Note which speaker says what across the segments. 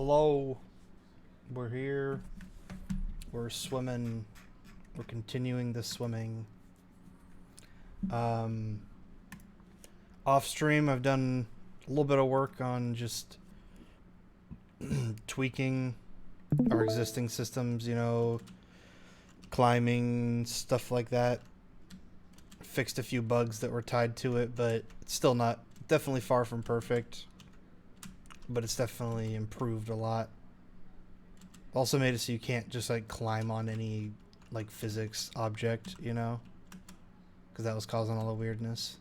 Speaker 1: Hello. We're here. We're swimming. We're continuing the swimming. Um, Off stream, I've done a little bit of work on just tweaking our existing systems, climbing, stuff like that. Fixed a few bugs that were tied to it, but it's still not, definitely far from perfect. But it's definitely improved a lot. Also made it so you can't just like climb on any like physics object, because that was causing all the weirdness.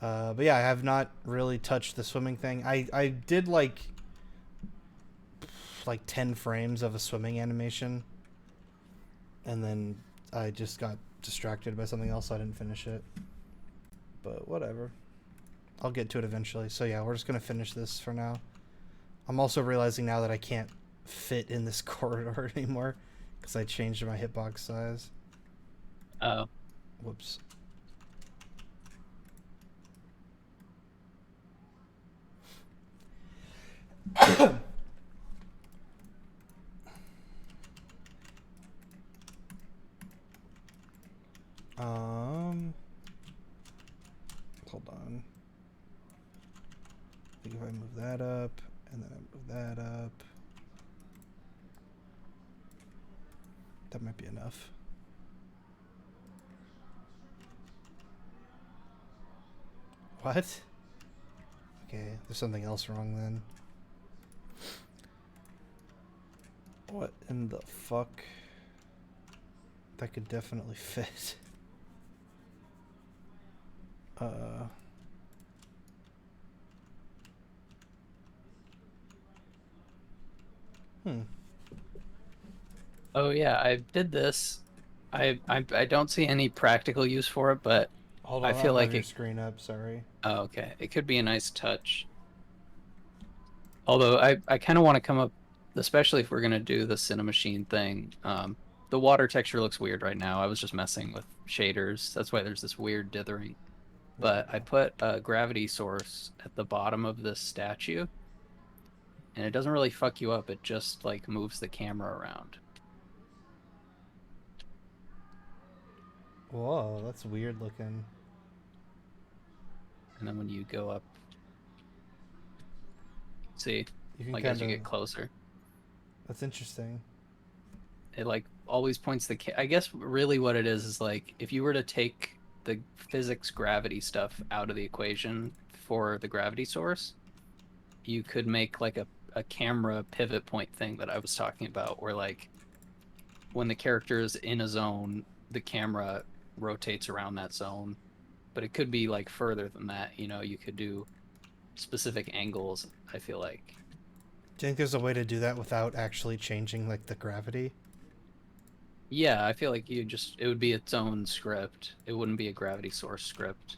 Speaker 1: But yeah, I have not really touched the swimming thing. I did like 10 frames of a swimming animation, and then I just got distracted by something else, so I didn't finish it. But whatever. I'll get to it eventually. So yeah, we're just going to finish this for now. I'm also realizing now that I can't fit in this corridor anymore because I changed my hitbox size.
Speaker 2: Oh.
Speaker 1: Whoops. Hold on. I think if I move that up, and then I move that up, that might be enough. What? Okay, there's something else wrong then. What in the fuck? That could definitely fit.
Speaker 2: Oh yeah, I did this. I don't see any practical use for it, but
Speaker 1: Hold
Speaker 2: I
Speaker 1: on, I
Speaker 2: feel
Speaker 1: don't have
Speaker 2: like
Speaker 1: your
Speaker 2: it.
Speaker 1: screen up, sorry.
Speaker 2: Oh, okay. It could be a nice touch. Although I kind of want to come up, especially if we're gonna do the Cinemachine thing. The water texture looks weird right now. I was just messing with shaders. That's why there's this weird dithering. But I put a gravity source at the bottom of this statue, and it doesn't really fuck you up. It just like moves the camera around.
Speaker 1: Whoa, that's weird looking.
Speaker 2: And then when you go up, see,
Speaker 1: You can
Speaker 2: like as
Speaker 1: kind
Speaker 2: you
Speaker 1: of.
Speaker 2: get closer,
Speaker 1: That's interesting.
Speaker 2: it like always points I guess really what it is like if you were to take the physics gravity stuff out of the equation for the gravity source, you could make like a camera pivot point thing that I was talking about, where like when the character is in a zone, the camera rotates around that zone. But it could be like further than that. You could do specific angles, I feel like.
Speaker 1: Do you think there's a way to do that without actually changing like the gravity?
Speaker 2: Yeah, I feel like it would be its own script. It wouldn't be a gravity source script,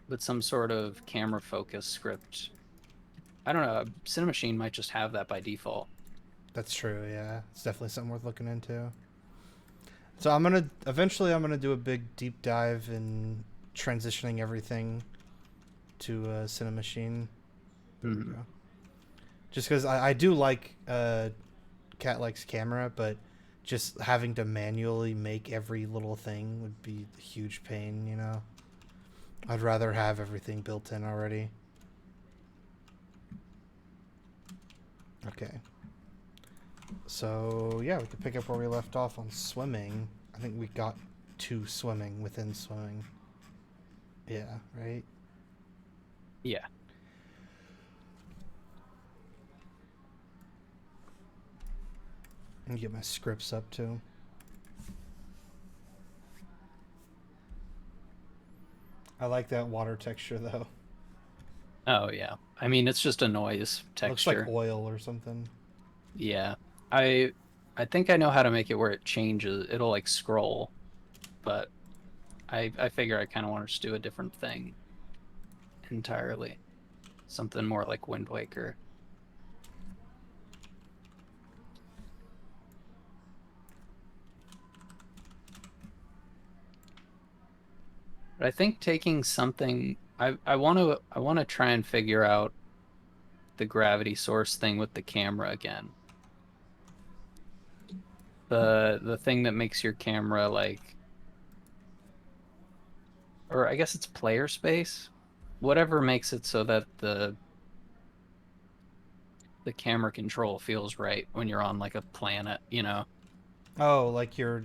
Speaker 2: but some sort of camera focus script. I don't know. Cinemachine might just have that by default.
Speaker 1: That's true, yeah. It's definitely something worth looking into. So I'm gonna do a big deep dive in transitioning everything to Cinemachine. There we
Speaker 2: Mm-hmm.
Speaker 1: go. Just because I do like Catlikes camera, but just having to manually make every little thing would be a huge pain. I'd rather have everything built in already. Okay. So, yeah, we could pick up where we left off on swimming. I think we got to swimming within swimming. Yeah, right?
Speaker 2: Yeah.
Speaker 1: And get my scripts up too. I like that water texture though.
Speaker 2: Oh yeah. I mean, it's just a noise
Speaker 1: Looks like
Speaker 2: texture.
Speaker 1: oil or something.
Speaker 2: Yeah. I I think I know how to make it where it changes. It'll like scroll, but I figure I kind of want to just do a different thing entirely. Something more like Wind Waker. But I think taking something I want to try and figure out the gravity source thing with the camera again. The thing that makes your camera like, or I guess it's player space, whatever makes it so that the camera control feels right when you're on like a planet, you know?
Speaker 1: Oh, like you're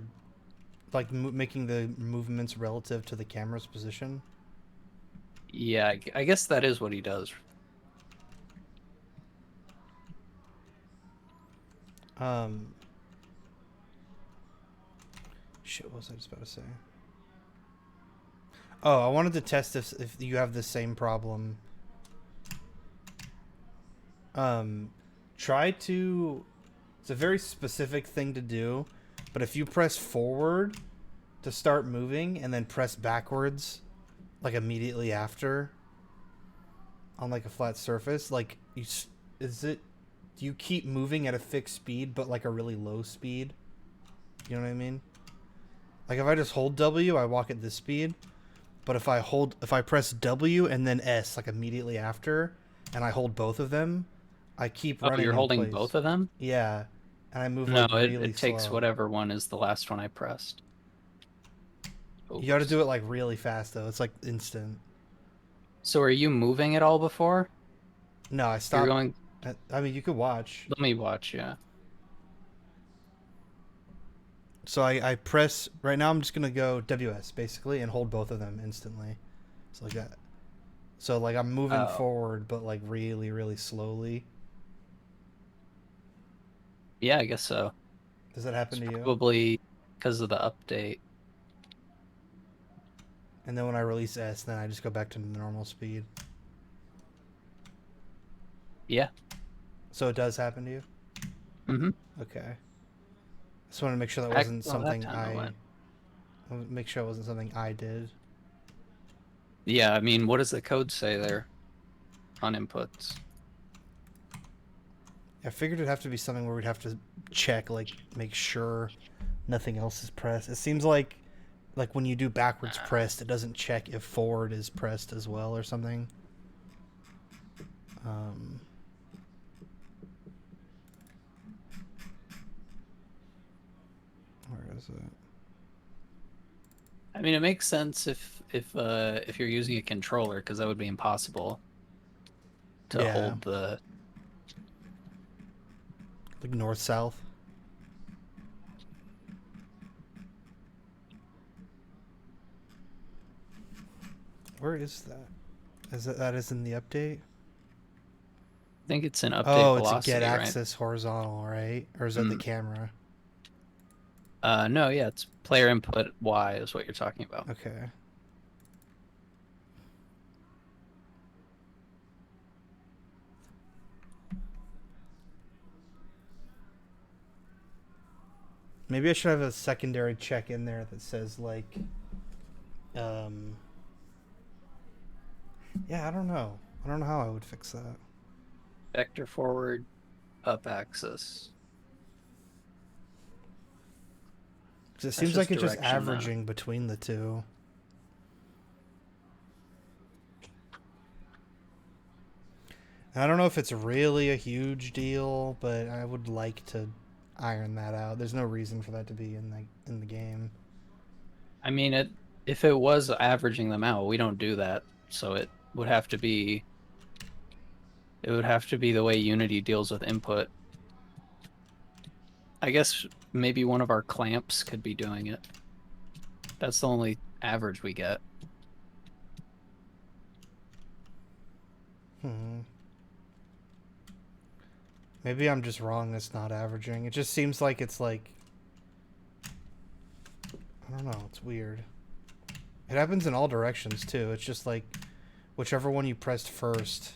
Speaker 1: like making the movements relative to the camera's position.
Speaker 2: Yeah, I guess that is what he does.
Speaker 1: Um, shit, what was I just about to say? Oh, I wanted to test if you have the same problem. Um, try to. It's a very specific thing to do, but if you press forward to start moving and then press backwards, like immediately after, on like a flat surface, like is it? Do you keep moving at a fixed speed, but like a really low speed? You know what I mean? Like if I just hold W, I walk at this speed. But if I press W and then S like immediately after, and I hold both of them, I keep
Speaker 2: Oh,
Speaker 1: running
Speaker 2: you're
Speaker 1: in
Speaker 2: holding
Speaker 1: place.
Speaker 2: both of them?
Speaker 1: Yeah, and I move
Speaker 2: No,
Speaker 1: like really
Speaker 2: it takes
Speaker 1: slow.
Speaker 2: whatever one is the last one I pressed.
Speaker 1: You got to
Speaker 2: Oops.
Speaker 1: do it like really fast though. It's like instant.
Speaker 2: So are you moving at all before?
Speaker 1: No, I
Speaker 2: You're
Speaker 1: stopped.
Speaker 2: going,
Speaker 1: I mean, you could watch.
Speaker 2: let me watch, yeah.
Speaker 1: So I press right now. I'm just gonna go WS basically and hold both of them instantly. So like that. So like I'm moving
Speaker 2: Oh,
Speaker 1: forward, but like really, really slowly.
Speaker 2: yeah, I guess so.
Speaker 1: Does that
Speaker 2: It's
Speaker 1: happen to you?
Speaker 2: probably because of the update.
Speaker 1: And then when I release S, then I just go back to normal speed.
Speaker 2: Yeah.
Speaker 1: So it does happen to you?
Speaker 2: Mm-hmm.
Speaker 1: Okay. Just want to make sure that wasn't
Speaker 2: Oh, that
Speaker 1: something
Speaker 2: timer
Speaker 1: I
Speaker 2: went.
Speaker 1: make sure it wasn't something I did.
Speaker 2: Yeah, I mean, what does the code say there on inputs?
Speaker 1: I figured it'd have to be something where we'd have to check, like make sure nothing else is pressed. It seems like when you do backwards pressed, it doesn't check if forward is pressed as well or something. Um, where is it?
Speaker 2: I mean, it makes sense if you're using a controller, because that would be impossible to
Speaker 1: Yeah,
Speaker 2: hold the.
Speaker 1: like north south. Where is that? Is that is in the update?
Speaker 2: I think it's an update
Speaker 1: Oh, it's a get
Speaker 2: velocity, right?
Speaker 1: axis horizontal, right? Or is that the
Speaker 2: Mm.
Speaker 1: camera?
Speaker 2: No, yeah, it's player input Y is what you're talking about.
Speaker 1: Okay. Maybe I should have a secondary check in there that says like, um, yeah, I don't know. I don't know how I would fix that.
Speaker 2: Vector forward, up axis.
Speaker 1: 'Cause it
Speaker 2: That's
Speaker 1: seems like
Speaker 2: just
Speaker 1: it's just
Speaker 2: direction then.
Speaker 1: averaging between the two. And I don't know if it's really a huge deal, but I would like to iron that out. There's no reason for that to be in the game.
Speaker 2: I mean, if it was averaging them out, we don't do that. So would have to be it would have to be the way Unity deals with input. I guess maybe one of our clamps could be doing it. That's the only average we get.
Speaker 1: Hmm. Maybe I'm just wrong. It's not averaging. It just seems like it's like, I don't know. It's weird. It happens in all directions too. It's just like whichever one you pressed first.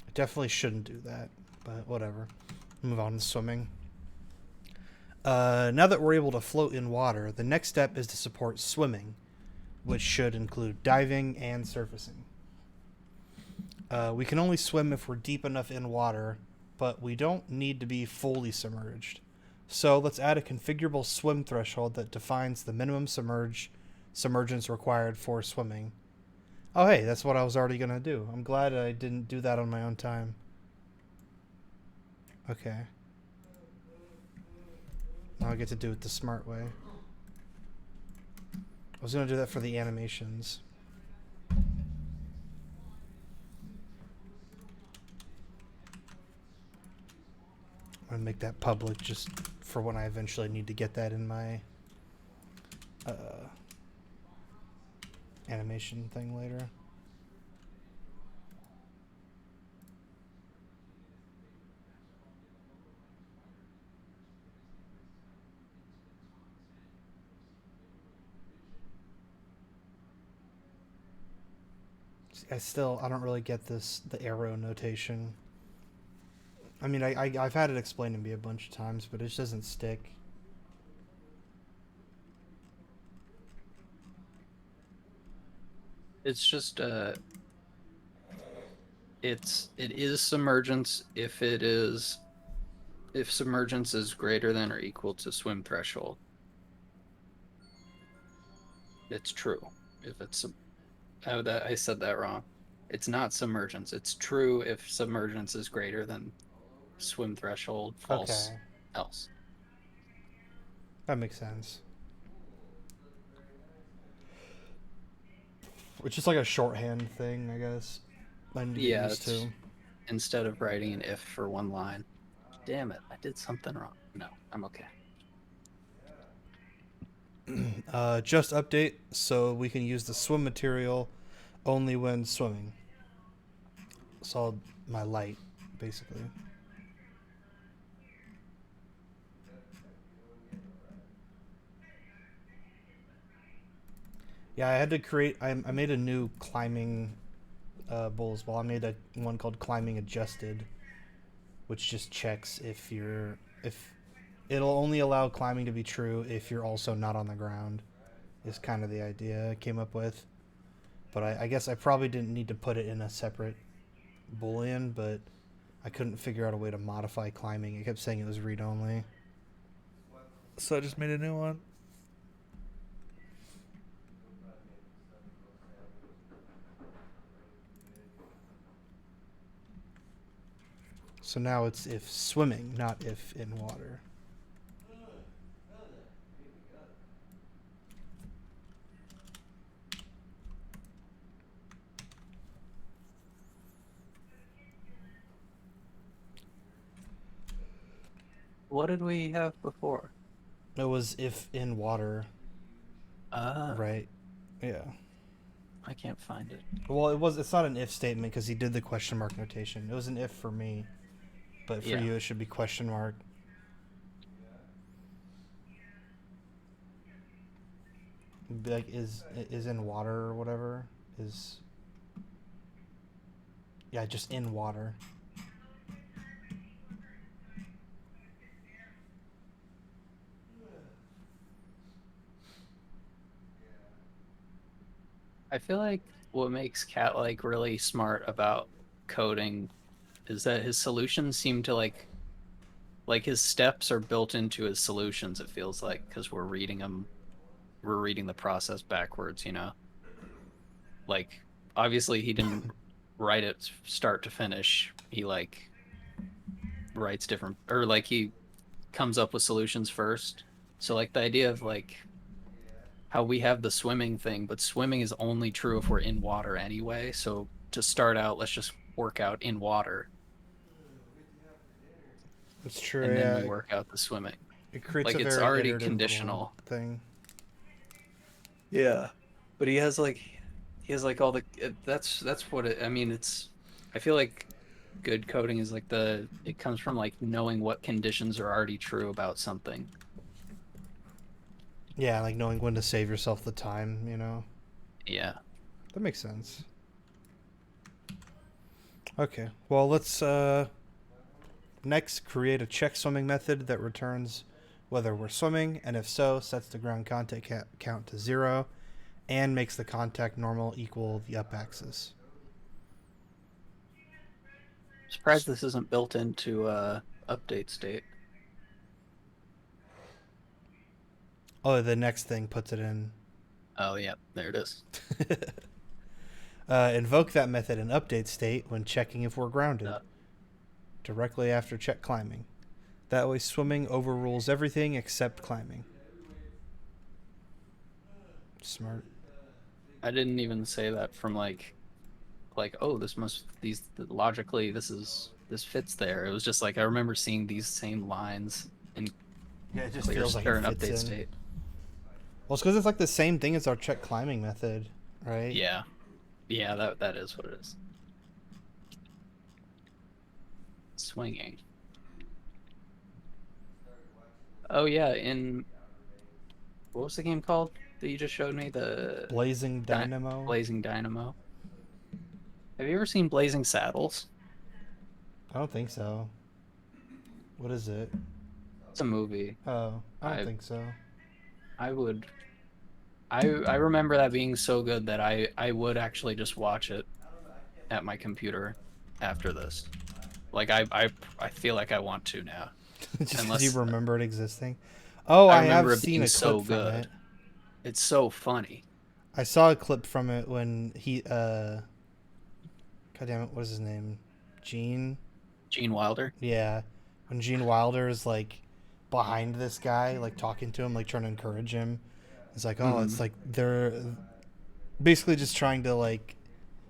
Speaker 1: I definitely shouldn't do that, but whatever. Move on to swimming. Now that we're able to float in water, the next step is to support swimming, which should include diving and surfacing. We can only swim if we're deep enough in water, but we don't need to be fully submerged. So let's add a configurable swim threshold that defines the minimum submergence required for swimming. Oh, hey, that's what I was already going to do. I'm glad I didn't do that on my own time. Okay. Now I get to do it the smart way. I was going to do that for the animations. I'm going to make that public just for when I eventually need to get that in my animation thing later. I don't really get the arrow notation. I mean, I've had it explained to me a bunch of times, but it just doesn't stick.
Speaker 2: It's just it is submergence if submergence is greater than or equal to swim threshold. It's true. If it's I said that wrong. It's not submergence. It's true if submergence is greater than swim threshold. False
Speaker 1: Okay,
Speaker 2: else.
Speaker 1: that makes sense. It's just like a shorthand thing, I guess. I need to get
Speaker 2: Yeah,
Speaker 1: used
Speaker 2: it's
Speaker 1: to.
Speaker 2: instead of writing an if for one line. Damn it, I did something wrong. No, I'm okay.
Speaker 1: Just update so we can use the swim material only when swimming. So my light, basically. Yeah, I had to create. I made a new climbing bowl as well. I made one called climbing adjusted, which just checks if it'll only allow climbing to be true if you're also not on the ground. Is kind of the idea I came up with. But I guess I probably didn't need to put it in a separate boolean, but I couldn't figure out a way to modify climbing. It kept saying it was read only. So I just made a new one. So now it's if swimming, not if in water.
Speaker 2: What did we have before?
Speaker 1: It was if in water, right? Yeah.
Speaker 2: I can't find it.
Speaker 1: Well, it's not an if statement because he did the question mark notation. It was an if for me, but for
Speaker 2: Yeah.
Speaker 1: you it should be question mark. Be like is in water or whatever is. Yeah, just in water.
Speaker 2: I feel like what makes Cat like really smart about coding is that his solutions seem to like his steps are built into his solutions. It feels like because we're reading the process backwards. You know, like obviously he didn't write it start to finish. He like writes different or like he comes up with solutions first. So like the idea of like how we have the swimming thing, but swimming is only true if we're in water anyway. So to start out, let's just work out in water
Speaker 1: It's true.
Speaker 2: and then
Speaker 1: Yeah,
Speaker 2: we work out the swimming.
Speaker 1: it creates
Speaker 2: Like
Speaker 1: a
Speaker 2: it's
Speaker 1: very
Speaker 2: already
Speaker 1: iterative little
Speaker 2: conditional.
Speaker 1: thing.
Speaker 2: Yeah. But he has like all the that's what it, I mean it's I feel like good coding is like the it comes from like knowing what conditions are already true about something.
Speaker 1: Yeah, like knowing when to save yourself the time.
Speaker 2: Yeah.
Speaker 1: That makes sense. Okay. Well, let's next create a check swimming method that returns whether we're swimming, and if so, sets the ground contact count to 0 and makes the contact normal equal the up axis.
Speaker 2: Surprised this isn't built into update state.
Speaker 1: Oh, the next thing puts it in.
Speaker 2: Oh yeah, there it is.
Speaker 1: Invoke that method in update state when checking if we're grounded.
Speaker 2: Uh,
Speaker 1: Directly after check climbing. That way swimming overrules everything except climbing. Smart.
Speaker 2: I didn't even say that from like oh, this must these logically this fits there. It was just like I remember seeing these same lines in
Speaker 1: Yeah, it just
Speaker 2: clear
Speaker 1: feels like
Speaker 2: or
Speaker 1: it
Speaker 2: an
Speaker 1: fits
Speaker 2: update
Speaker 1: in.
Speaker 2: state.
Speaker 1: Well, it's because it's like the same thing as our check climbing method, right?
Speaker 2: Yeah, yeah, that is what it is. Swinging. Oh yeah, in what was the game called that you just showed me? The
Speaker 1: Blazing Dynamo.
Speaker 2: Blazing Dynamo. Have you ever seen Blazing Saddles?
Speaker 1: I don't think so. What is it?
Speaker 2: It's a movie.
Speaker 1: Oh, I don't think so.
Speaker 2: I would. I remember that being so good that I would actually just watch it at my computer after this. Like I feel like I want to now.
Speaker 1: Just
Speaker 2: Unless
Speaker 1: because you remember it existing. Oh, I
Speaker 2: remember
Speaker 1: have
Speaker 2: it
Speaker 1: seen
Speaker 2: being
Speaker 1: a
Speaker 2: so
Speaker 1: clip from
Speaker 2: good.
Speaker 1: it.
Speaker 2: It's so funny.
Speaker 1: I saw a clip from it when he God damn it, what is his name? Gene
Speaker 2: Wilder.
Speaker 1: Yeah. When Gene Wilder is like behind this guy, like talking to him, like trying to encourage him. It's like, oh, it's like they're basically just trying to like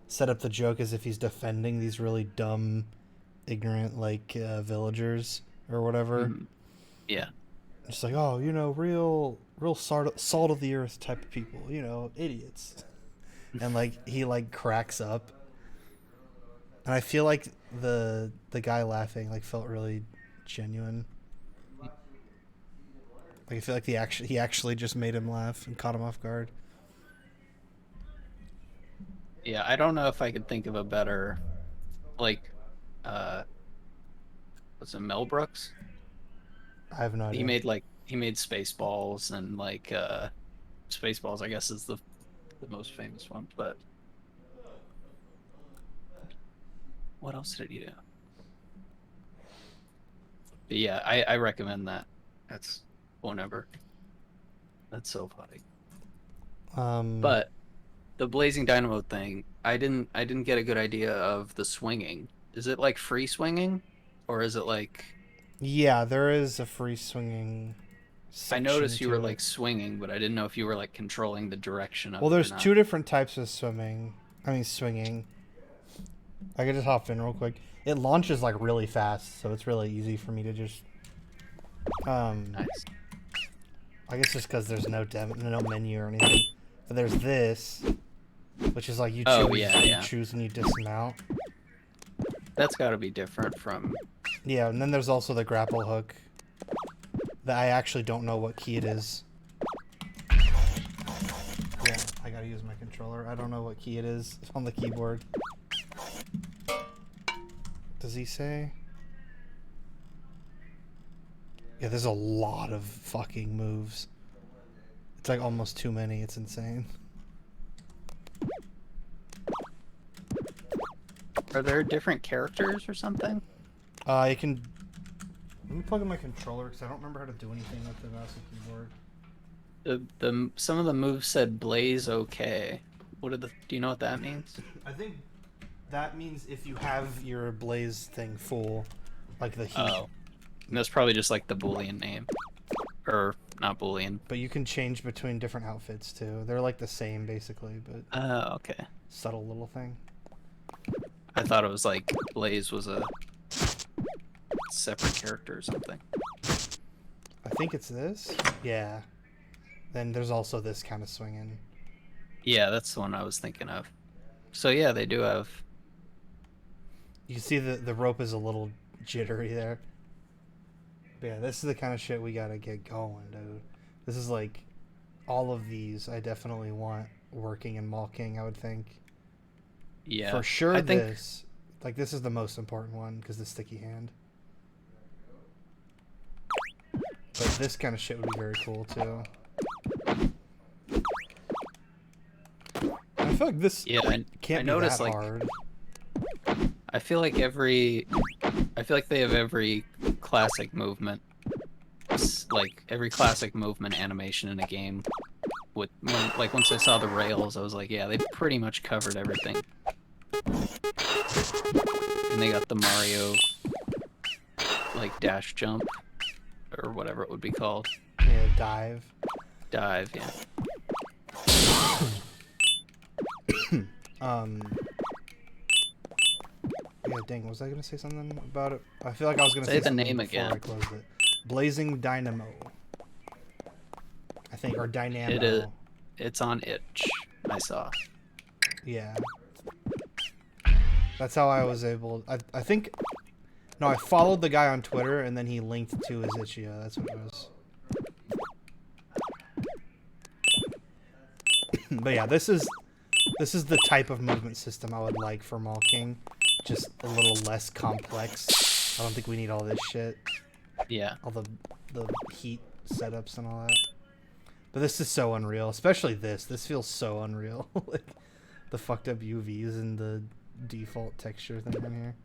Speaker 1: set up the joke as if he's defending these really dumb, ignorant like villagers or whatever.
Speaker 2: Yeah.
Speaker 1: Just like, oh, you know, real salt of the earth type of people, you know, idiots. And like he like cracks up. And I feel like the guy laughing like felt really genuine. Like I feel like he actually just made him laugh and caught him off guard.
Speaker 2: Yeah, I don't know if I could think of a better like what's it, Mel Brooks?
Speaker 1: I have no idea.
Speaker 2: He made Spaceballs and like Spaceballs I guess is the most famous one, but what else did he do? But yeah, I recommend that. That's whenever. That's so funny. But the Blazing Dynamo thing, I didn't get a good idea of the swinging. Is it like free swinging, or is it like?
Speaker 1: Yeah, there is a free swinging.
Speaker 2: I noticed you were like swinging, but I didn't know if you were like controlling the direction of it.
Speaker 1: Well, there's two different types of swinging. I could just hop in real quick. It launches like really fast, so it's really easy for me to just.
Speaker 2: Nice.
Speaker 1: I guess just because there's no menu or anything. But there's this, which is like you choose and you dismount.
Speaker 2: That's got to be different from.
Speaker 1: Yeah, and then there's also the grapple hook. That I actually don't know what key it is. Yeah, I gotta use my controller. I don't know what key it is on the keyboard. Does he say? Yeah, there's a lot of fucking moves. It's like almost too many. It's insane.
Speaker 2: Are there different characters or something?
Speaker 1: You can. Let me plug in my controller because I don't remember how to do anything with the mouse and keyboard.
Speaker 2: Some of the moves said Blaze OK. Do you know what that means?
Speaker 1: I think that means if you have your Blaze thing full, like the heat.
Speaker 2: Oh, and that's probably just like the Boolean name, or not Boolean.
Speaker 1: But you can change between different outfits too. They're like the same basically, but.
Speaker 2: Oh, okay.
Speaker 1: Subtle little thing.
Speaker 2: I thought it was like Blaze was a separate character or something.
Speaker 1: I think it's this. Yeah. Then there's also this kind of swinging.
Speaker 2: Yeah, that's the one I was thinking of. So yeah, they do have.
Speaker 1: You can see the rope is a little jittery there. But yeah, this is the kind of shit we gotta get going, dude. This is like all of these I definitely want working in Mall King, I would think.
Speaker 2: Yeah.
Speaker 1: For sure this. Like this is the most important one because the sticky hand. But this kind of shit would be very cool too. I feel like this can't be that hard.
Speaker 2: I feel like they have every classic movement like every classic movement animation in a game. Once I saw the rails, I was like, yeah, they pretty much covered everything. And they got the Mario like dash jump or whatever it would be called.
Speaker 1: Yeah, dive.
Speaker 2: Dive, yeah.
Speaker 1: Yeah, dang, was I gonna say something about it? I feel like I was gonna
Speaker 2: Say
Speaker 1: say
Speaker 2: the
Speaker 1: something
Speaker 2: name
Speaker 1: before
Speaker 2: again.
Speaker 1: I closed it. Blazing Dynamo. I think, or Dynamo.
Speaker 2: It is. It's on itch. I saw.
Speaker 1: Yeah. That's how I was able. I think. No, I followed the guy on Twitter, and then he linked to his itch.io. That's what it was. But yeah, this is the type of movement system I would like for Mall King. Just a little less complex. I don't think we need all this shit.
Speaker 2: Yeah.
Speaker 1: All the heat setups and all that. But this is so unreal, especially this. This feels so unreal. Like the fucked up UVs and the default texture thing in here.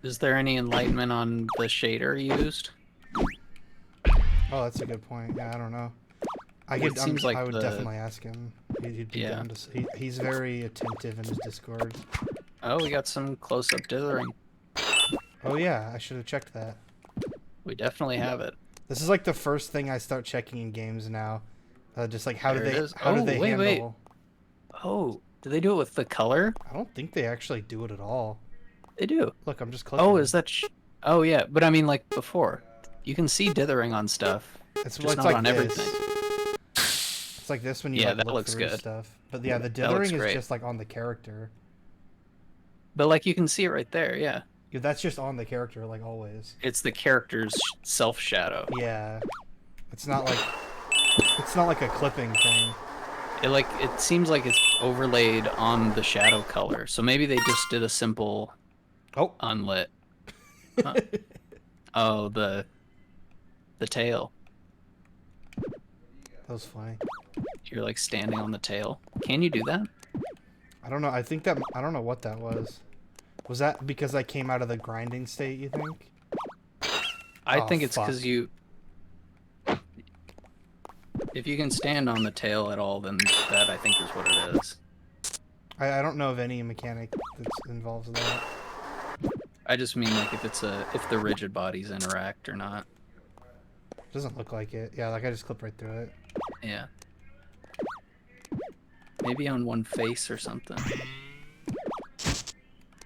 Speaker 2: Is there any enlightenment on the shader used?
Speaker 1: Oh, that's a good point. Yeah, I don't know. I
Speaker 2: It seems like
Speaker 1: I would
Speaker 2: the-
Speaker 1: definitely ask him. He'd be
Speaker 2: Yeah.
Speaker 1: down to. He's very attentive in his Discord.
Speaker 2: Oh, we got some close-up dithering.
Speaker 1: Oh yeah, I should have checked that.
Speaker 2: We definitely have it.
Speaker 1: This is like the first thing I start checking in games now. Just like how do
Speaker 2: There it
Speaker 1: they
Speaker 2: is.
Speaker 1: how do
Speaker 2: Oh,
Speaker 1: they
Speaker 2: wait,
Speaker 1: handle?
Speaker 2: Oh, do they do it with the color?
Speaker 1: I don't think they actually do it at all.
Speaker 2: They do.
Speaker 1: Look, I'm just clicking.
Speaker 2: Oh, is that? Oh, yeah. But I mean, like before, you can see dithering on stuff.
Speaker 1: It's
Speaker 2: just not
Speaker 1: like
Speaker 2: on
Speaker 1: this.
Speaker 2: everything.
Speaker 1: It's like this when you
Speaker 2: Yeah,
Speaker 1: like
Speaker 2: that
Speaker 1: look
Speaker 2: looks
Speaker 1: through
Speaker 2: good.
Speaker 1: stuff. But yeah, the
Speaker 2: That looks
Speaker 1: dithering is
Speaker 2: great.
Speaker 1: just like on the character.
Speaker 2: But like you can see it right there. Yeah,
Speaker 1: Yeah, that's just on the character, like always.
Speaker 2: it's the character's self shadow.
Speaker 1: Yeah, it's not like a clipping thing.
Speaker 2: It seems like it's overlaid on the shadow color. So maybe they just did a simple
Speaker 1: Oh,
Speaker 2: unlit. Huh. Oh, the tail.
Speaker 1: that was funny.
Speaker 2: You're like standing on the tail. Can you do that?
Speaker 1: I don't know. I don't know what that was. Was that because I came out of the grinding state? You think?
Speaker 2: I
Speaker 1: Oh,
Speaker 2: think it's
Speaker 1: fuck.
Speaker 2: because you. If you can stand on the tail at all, then that I think is what it is.
Speaker 1: I don't know of any mechanic that involves that.
Speaker 2: I just mean like if the rigid bodies interact or not.
Speaker 1: Doesn't look like it. Yeah, like I just clipped right through it.
Speaker 2: Yeah. Maybe on one face or something.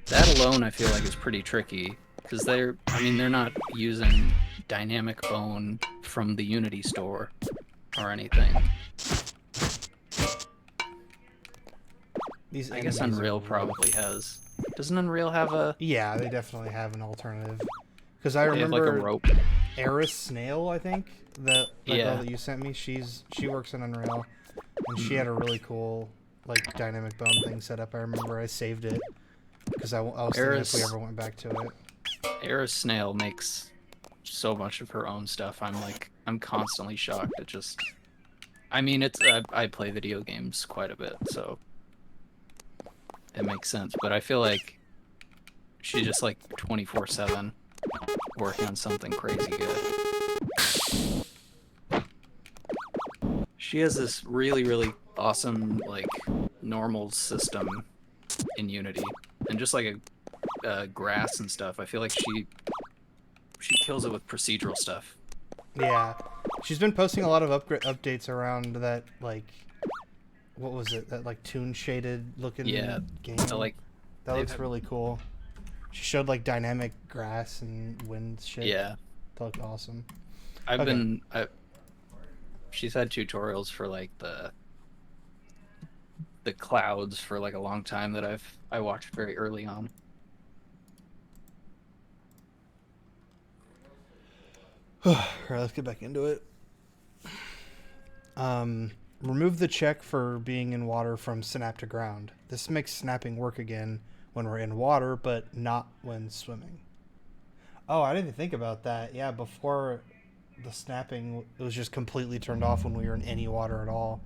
Speaker 2: That alone I feel like is pretty tricky because they're not using dynamic bone from the Unity store or anything.
Speaker 1: These
Speaker 2: I guess
Speaker 1: enemies
Speaker 2: Unreal
Speaker 1: are rough.
Speaker 2: probably has. Doesn't Unreal have a
Speaker 1: Yeah, they definitely have an alternative. Because I
Speaker 2: they have like a
Speaker 1: remember
Speaker 2: rope?
Speaker 1: Eris Snail, I think, that
Speaker 2: Yeah.
Speaker 1: girl that you sent me. She works in Unreal, and she had a really cool like dynamic bone thing set up. I remember I saved it because I was thinking if we
Speaker 2: Eris-
Speaker 1: ever went back to it.
Speaker 2: Eris Snail makes so much of her own stuff. I'm constantly shocked at just. I mean, I play video games quite a bit, so it makes sense. But I feel like she's just like 24/7 working on something crazy good. She has this really, really awesome like normal system in Unity, and just like a grass and stuff. I feel like she kills it with procedural stuff.
Speaker 1: Yeah, she's been posting a lot of updates around that like, what was it? That like toon shaded looking game.
Speaker 2: So like
Speaker 1: That
Speaker 2: they've
Speaker 1: looks
Speaker 2: had-
Speaker 1: really cool. She showed like dynamic grass and wind shit.
Speaker 2: yeah,
Speaker 1: That looked awesome.
Speaker 2: I've she's had tutorials for like the clouds for like a long time that I watched very early on.
Speaker 1: Alright, let's get back into it. Remove the check for being in water from snap to ground. This makes snapping work again when we're in water, but not when swimming. Oh, I didn't even think about that. Yeah, before the snapping, it was just completely turned off when we were in any water at all.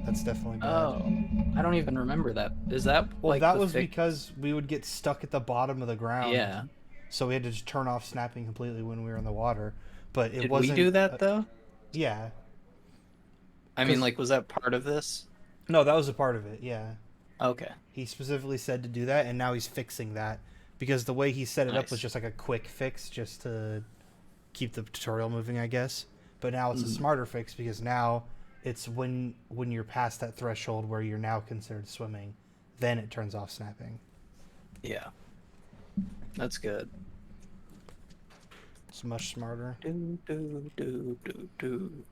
Speaker 1: That's definitely bad.
Speaker 2: Oh, I don't even remember that. Is that
Speaker 1: Well,
Speaker 2: like
Speaker 1: that
Speaker 2: the
Speaker 1: was
Speaker 2: fix?
Speaker 1: because we would get stuck at the bottom of the ground,
Speaker 2: Yeah.
Speaker 1: so we had to just turn off snapping completely when we were in the water. But it
Speaker 2: Did we
Speaker 1: wasn't.
Speaker 2: do that though?
Speaker 1: Yeah,
Speaker 2: I mean,
Speaker 1: because
Speaker 2: like, was that part of this?
Speaker 1: no, that was a part of it. Yeah,
Speaker 2: Okay.
Speaker 1: he specifically said to do that, and now he's fixing that because the way he set it up was
Speaker 2: Nice.
Speaker 1: just like a quick fix, just to keep the tutorial moving, I guess. But now it's a
Speaker 2: Mhm.
Speaker 1: smarter fix because now it's when you're past that threshold where you're now considered swimming, then it turns off snapping.
Speaker 2: Yeah, that's good.
Speaker 1: It's much smarter.
Speaker 2: Do do do do do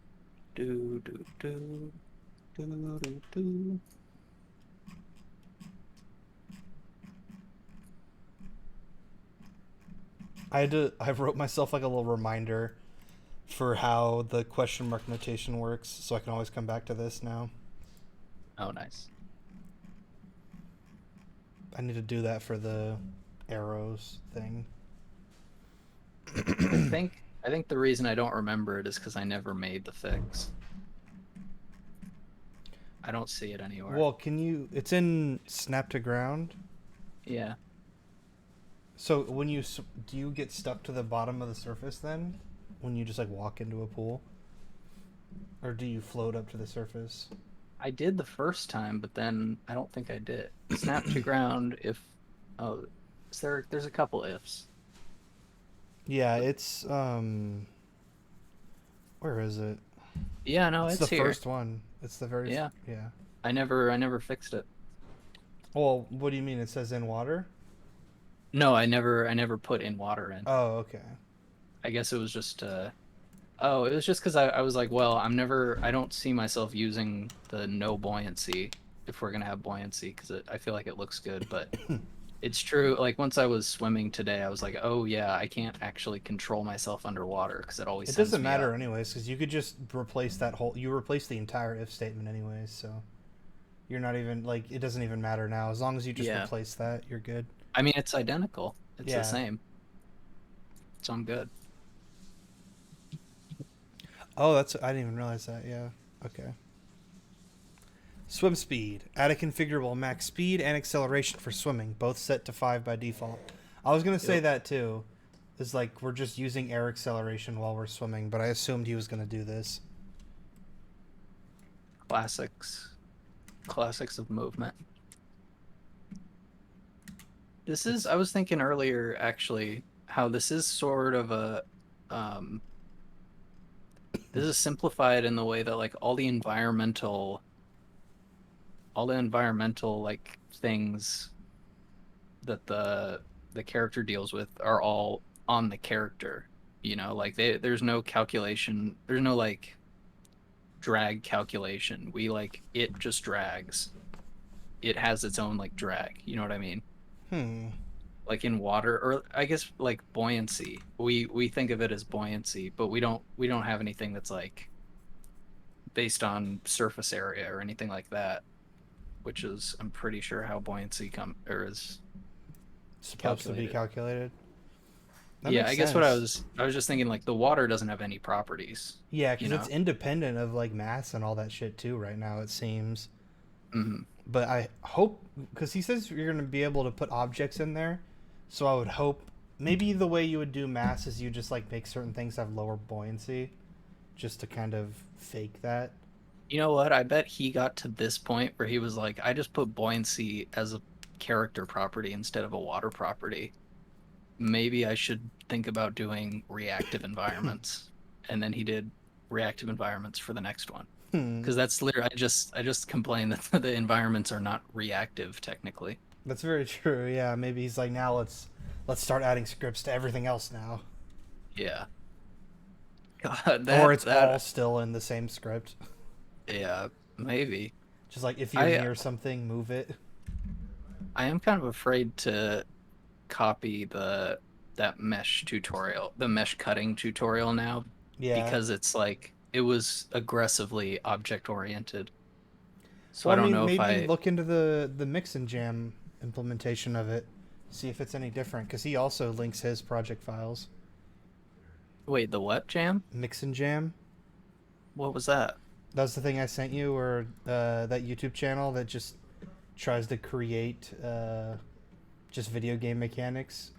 Speaker 2: do do do do do do.
Speaker 1: I wrote myself like a little reminder for how the question mark notation works, so I can always come back to this now.
Speaker 2: Oh, nice.
Speaker 1: I need to do that for the arrows thing.
Speaker 2: I think the reason I don't remember it is because I never made the fix. I don't see it anywhere.
Speaker 1: Well, can you? It's in snap to ground.
Speaker 2: Yeah.
Speaker 1: So when you do you get stuck to the bottom of the surface then, when you just like walk into a pool, or do you float up to the surface?
Speaker 2: I did the first time, but then I don't think I did. Snap to ground if oh there's a couple ifs.
Speaker 1: Yeah, it's where is it?
Speaker 2: Yeah, no,
Speaker 1: It's
Speaker 2: it's
Speaker 1: the
Speaker 2: here.
Speaker 1: first one. It's the very
Speaker 2: Yeah.
Speaker 1: yeah.
Speaker 2: I never fixed it.
Speaker 1: Well, what do you mean? It says in water?
Speaker 2: No, I never put in water in.
Speaker 1: Oh, okay.
Speaker 2: I guess it was just oh, it was just because I was like, well, I don't see myself using the no buoyancy if we're gonna have buoyancy because I feel like it looks good, but it's true. Like once I was swimming today, I was like, oh yeah, I can't actually control myself underwater because it always
Speaker 1: It
Speaker 2: sends
Speaker 1: doesn't
Speaker 2: me
Speaker 1: matter
Speaker 2: up.
Speaker 1: anyways, because you could just replace that whole. You replace the entire if statement anyways, so you're not even like it doesn't even matter now. As long as you just
Speaker 2: Yeah.
Speaker 1: replace that, you're good.
Speaker 2: I mean, it's identical. It's the
Speaker 1: Yeah.
Speaker 2: same. So I'm good.
Speaker 1: Oh, that's I didn't even realize that. Yeah. Okay. Swim speed. Add a configurable max speed and acceleration for swimming, both set to 5 by default. I was gonna say
Speaker 2: Yep.
Speaker 1: that too. Is like we're just using air acceleration while we're swimming, but I assumed he was gonna do this.
Speaker 2: Classics. Classics of movement. This is,
Speaker 1: It's
Speaker 2: I was thinking earlier actually, how this is sort of a, um, this is simplified in the way that like all the environmental like things that the character deals with are all on the character. You know, like there's no calculation, there's no like drag calculation. We like it just drags. It has its own like drag. You know what I mean?
Speaker 1: hmm.
Speaker 2: Like in water, or I guess like buoyancy. We think of it as buoyancy, but we don't have anything that's like based on surface area or anything like that, which is I'm pretty sure how buoyancy come or is
Speaker 1: Supposed to be
Speaker 2: calculated.
Speaker 1: calculated. That
Speaker 2: Yeah,
Speaker 1: makes
Speaker 2: I guess what I
Speaker 1: sense.
Speaker 2: was I was just thinking like the water doesn't have any properties,
Speaker 1: Yeah,
Speaker 2: you
Speaker 1: because it's
Speaker 2: know.
Speaker 1: independent of like mass and all that shit too. Right now, it seems.
Speaker 2: Hmm.
Speaker 1: But I hope because he says you're gonna be able to put objects in there, so I would hope maybe the way you would do mass is you just like make certain things have lower buoyancy, just to kind of fake that.
Speaker 2: You know what? I bet he got to this point where he was like, I just put buoyancy as a character property instead of a water property. Maybe I should think about doing reactive environments. And then he did reactive environments for the next one.
Speaker 1: Hmm.
Speaker 2: Because that's literally I just complained that the environments are not reactive technically.
Speaker 1: That's very true. Yeah, maybe he's like now let's start adding scripts to everything else now,
Speaker 2: Yeah. God,
Speaker 1: or
Speaker 2: that
Speaker 1: it's all
Speaker 2: that
Speaker 1: still in the same script.
Speaker 2: yeah, maybe.
Speaker 1: Just like if you're
Speaker 2: I
Speaker 1: near something, move it.
Speaker 2: I am kind of afraid to copy that mesh tutorial, the mesh cutting tutorial now
Speaker 1: Yeah.
Speaker 2: because it's like it was aggressively object oriented. So
Speaker 1: Well,
Speaker 2: I
Speaker 1: I
Speaker 2: don't
Speaker 1: mean,
Speaker 2: know if
Speaker 1: maybe
Speaker 2: I
Speaker 1: look into the mix and jam implementation of it, see if it's any different. Because he also links his project files.
Speaker 2: wait, the what jam?
Speaker 1: Mix and jam.
Speaker 2: What was that?
Speaker 1: That's the thing I sent you, or that YouTube channel that just tries to create just video game mechanics.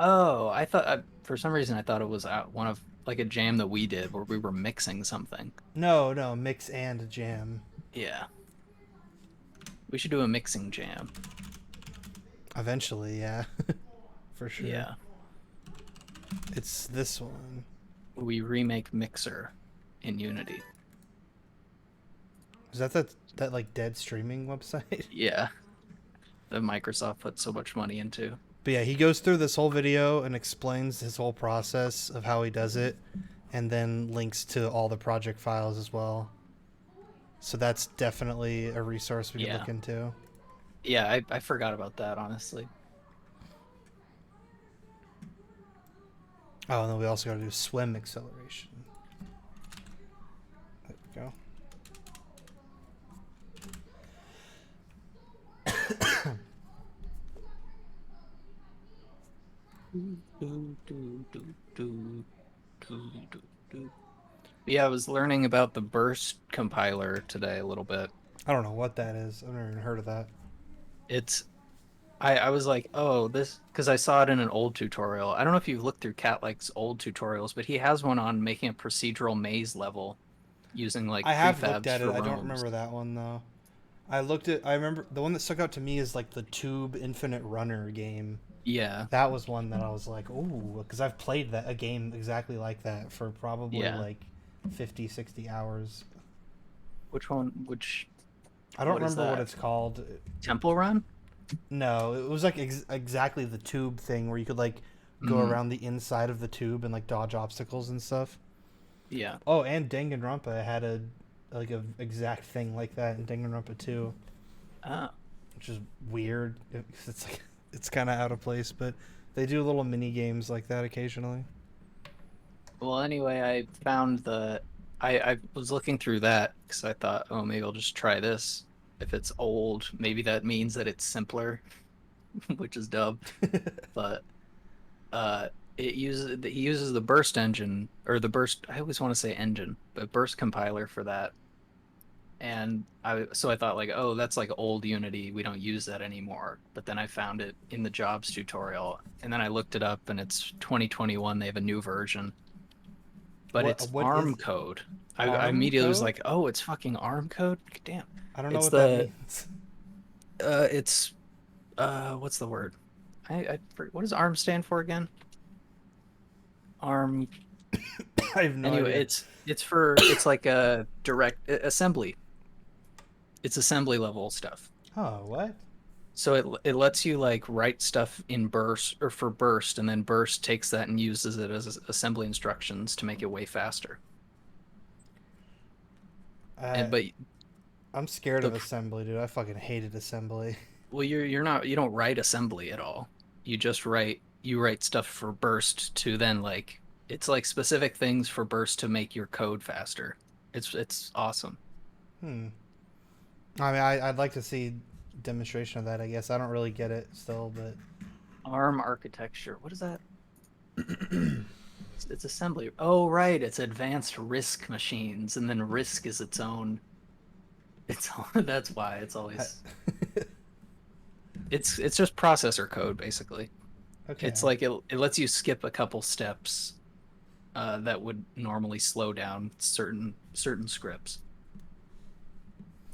Speaker 2: Oh, I thought for some reason I thought it was one of like a jam that we did where we were mixing something.
Speaker 1: No, no, mix and jam.
Speaker 2: Yeah, we should do a mixing jam.
Speaker 1: Eventually, yeah, for sure.
Speaker 2: Yeah,
Speaker 1: It's this one.
Speaker 2: we remake Mixer in Unity.
Speaker 1: Is that like dead streaming website?
Speaker 2: Yeah, that Microsoft put so much money into.
Speaker 1: But yeah, he goes through this whole video and explains his whole process of how he does it, and then links to all the project files as well. So that's definitely a resource we could
Speaker 2: Yeah.
Speaker 1: look into.
Speaker 2: Yeah, I forgot about that, honestly.
Speaker 1: Oh, and then we also got to do swim acceleration. There we go.
Speaker 2: Yeah, I was learning about the Burst compiler today a little bit.
Speaker 1: I don't know what that is. I've never even heard of that.
Speaker 2: It's I was like, oh, this because I saw it in an old tutorial. I don't know if you've looked through Catlike's old tutorials, but he has one on making a procedural maze level using like
Speaker 1: I have looked
Speaker 2: prefabs
Speaker 1: at
Speaker 2: for
Speaker 1: it. I don't
Speaker 2: rooms.
Speaker 1: remember that one though. I remember the one that stuck out to me is like the Tube Infinite Runner game.
Speaker 2: Yeah,
Speaker 1: That was one that I was like, ooh, because I've played a game exactly like that for probably
Speaker 2: yeah.
Speaker 1: like 50, 60 hours.
Speaker 2: Which one? Which
Speaker 1: I don't
Speaker 2: what is
Speaker 1: remember what
Speaker 2: that?
Speaker 1: it's called.
Speaker 2: Temple Run?
Speaker 1: No, it was like exactly the tube thing where you could like go
Speaker 2: Mm,
Speaker 1: around the inside of the tube and like dodge obstacles and stuff.
Speaker 2: yeah.
Speaker 1: Oh, and Danganronpa had a exact thing like that in Danganronpa 2,
Speaker 2: Oh.
Speaker 1: which is weird. It's like it's kind of out of place, but they do little mini games like that occasionally.
Speaker 2: Well, anyway, I found I was looking through that because I thought, oh, maybe I'll just try this. If it's old, maybe that means that it's simpler, which is dumb. But he uses the Burst engine or the Burst. I always want to say engine, but Burst compiler for that. And I thought like, oh, that's like old Unity. We don't use that anymore. But then I found it in the jobs tutorial, and then I looked it up, and it's 2021. They have a new version, but it's
Speaker 1: What
Speaker 2: ARM
Speaker 1: is
Speaker 2: code. I
Speaker 1: ARM
Speaker 2: immediately was
Speaker 1: code?
Speaker 2: like, oh, it's fucking ARM code. Damn.
Speaker 1: I don't know
Speaker 2: It's
Speaker 1: what that
Speaker 2: the
Speaker 1: means.
Speaker 2: it's what's the word? What does ARM stand for again? ARM.
Speaker 1: I have no
Speaker 2: Anyway,
Speaker 1: idea.
Speaker 2: it's like a direct assembly. It's assembly level stuff.
Speaker 1: Oh, what?
Speaker 2: So it lets you like write stuff in burst or for burst, and then burst takes that and uses it as assembly instructions to make it way faster.
Speaker 1: Uh,
Speaker 2: And but
Speaker 1: I'm scared
Speaker 2: the
Speaker 1: of assembly, dude. I fucking hated assembly.
Speaker 2: well, you're not you don't write assembly at all. You write stuff for burst to then like it's like specific things for burst to make your code faster. It's awesome.
Speaker 1: Hmm. I mean, I'd like to see demonstration of that. I guess I don't really get it still, but
Speaker 2: ARM architecture. What is that? It's assembly. Oh, right. It's advanced RISC machines, and then RISC is its own. It's that's why it's always it's just processor code basically.
Speaker 1: okay.
Speaker 2: It's like it lets you skip a couple steps that would normally slow down certain scripts,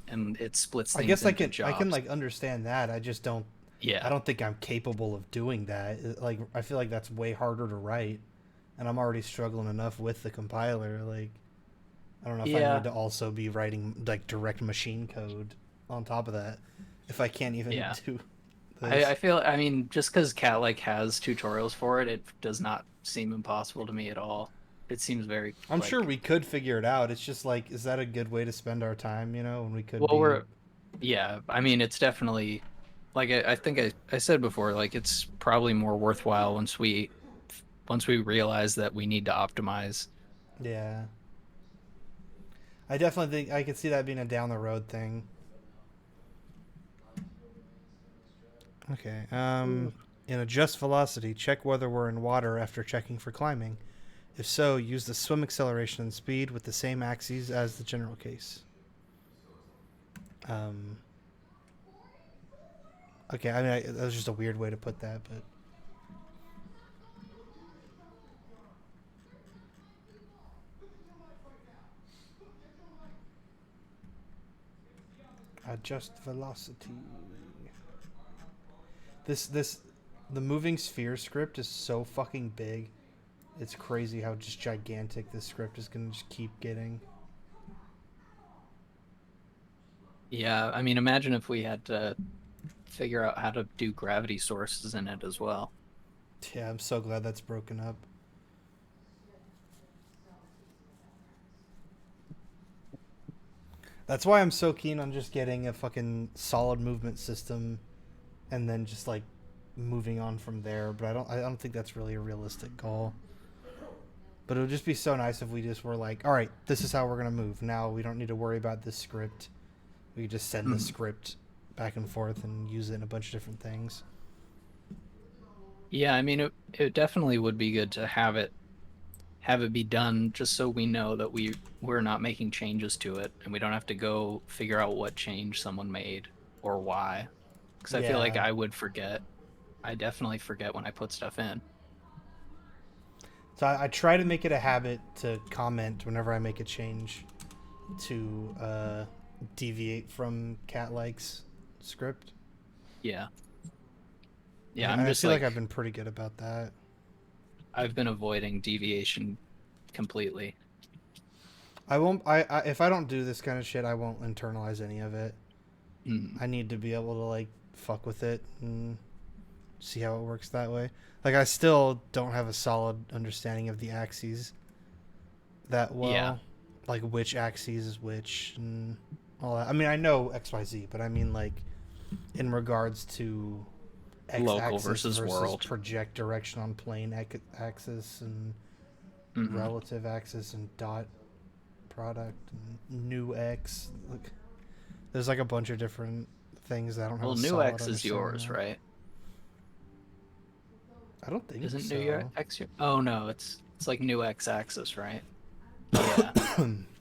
Speaker 2: and it splits
Speaker 1: I
Speaker 2: things
Speaker 1: guess I
Speaker 2: into
Speaker 1: can
Speaker 2: jobs.
Speaker 1: like understand that. I just don't. I
Speaker 2: Yeah,
Speaker 1: don't think I'm capable of doing that. Like I feel like that's way harder to write, and I'm already struggling enough with the compiler. Like I don't know if I
Speaker 2: yeah,
Speaker 1: need to also be writing like direct machine code on top of that. If I can't even
Speaker 2: yeah.
Speaker 1: do
Speaker 2: I
Speaker 1: this.
Speaker 2: feel I mean just because Cat like has tutorials for it, it does not seem impossible to me at all. It seems very
Speaker 1: I'm sure
Speaker 2: like
Speaker 1: we could figure it out. It's just like, is that a good way to spend our time? When we could
Speaker 2: well
Speaker 1: be.
Speaker 2: we're yeah. I mean it's definitely like I think I said before like it's probably more worthwhile once we realize that we need to optimize.
Speaker 1: Yeah, I definitely think I could see that being a down the road thing. Okay. In adjust velocity, check whether we're in water after checking for climbing. If so, use the swim acceleration and speed with the same axes as the general case. Okay, I mean, that was just a weird way to put that, but... Adjust velocity. The moving sphere script is so fucking big. It's crazy how just gigantic this script is going to just keep getting.
Speaker 2: Yeah, I mean, imagine if we had to figure out how to do gravity sources in it as well.
Speaker 1: Yeah, I'm so glad that's broken up. That's why I'm so keen on just getting a fucking solid movement system and then just like moving on from there, but I don't think that's really a realistic goal. But it would just be so nice if we just were like, all right, this is how we're going to move. Now we don't need to worry about this script. We just send the script back and forth and use it in a bunch of different things.
Speaker 2: Yeah, I mean, it definitely would be good to have it be done just so we know that we're not making changes to it and we don't have to go figure out what change someone made or why. Because I feel like
Speaker 1: Yeah.
Speaker 2: I would forget. I definitely forget when I put stuff in.
Speaker 1: So I try to make it a habit to comment whenever I make a change to deviate from Catlike's script.
Speaker 2: Yeah. Yeah,
Speaker 1: And
Speaker 2: I'm
Speaker 1: I
Speaker 2: just
Speaker 1: feel like
Speaker 2: like
Speaker 1: I've been pretty good about that.
Speaker 2: I've been avoiding deviation completely.
Speaker 1: I won't. I if I don't do this kind of shit, I won't internalize any of it.
Speaker 2: Mm.
Speaker 1: I need to be able to like fuck with it and see how it works that way. Like I still don't have a solid understanding of the axes that well.
Speaker 2: Yeah.
Speaker 1: Like which axes is which and all that. I mean, I know XYZ, but I mean like in regards to
Speaker 2: Local
Speaker 1: x-axis
Speaker 2: versus world.
Speaker 1: project direction on plane axis and relative axis and dot product and new x. Like, there's like a bunch of different things that I don't have
Speaker 2: Well,
Speaker 1: a
Speaker 2: new
Speaker 1: solid
Speaker 2: X is
Speaker 1: understanding
Speaker 2: yours,
Speaker 1: of.
Speaker 2: right?
Speaker 1: I don't think
Speaker 2: Isn't
Speaker 1: so.
Speaker 2: new X your... Oh no, it's like new X axis, right? Yeah.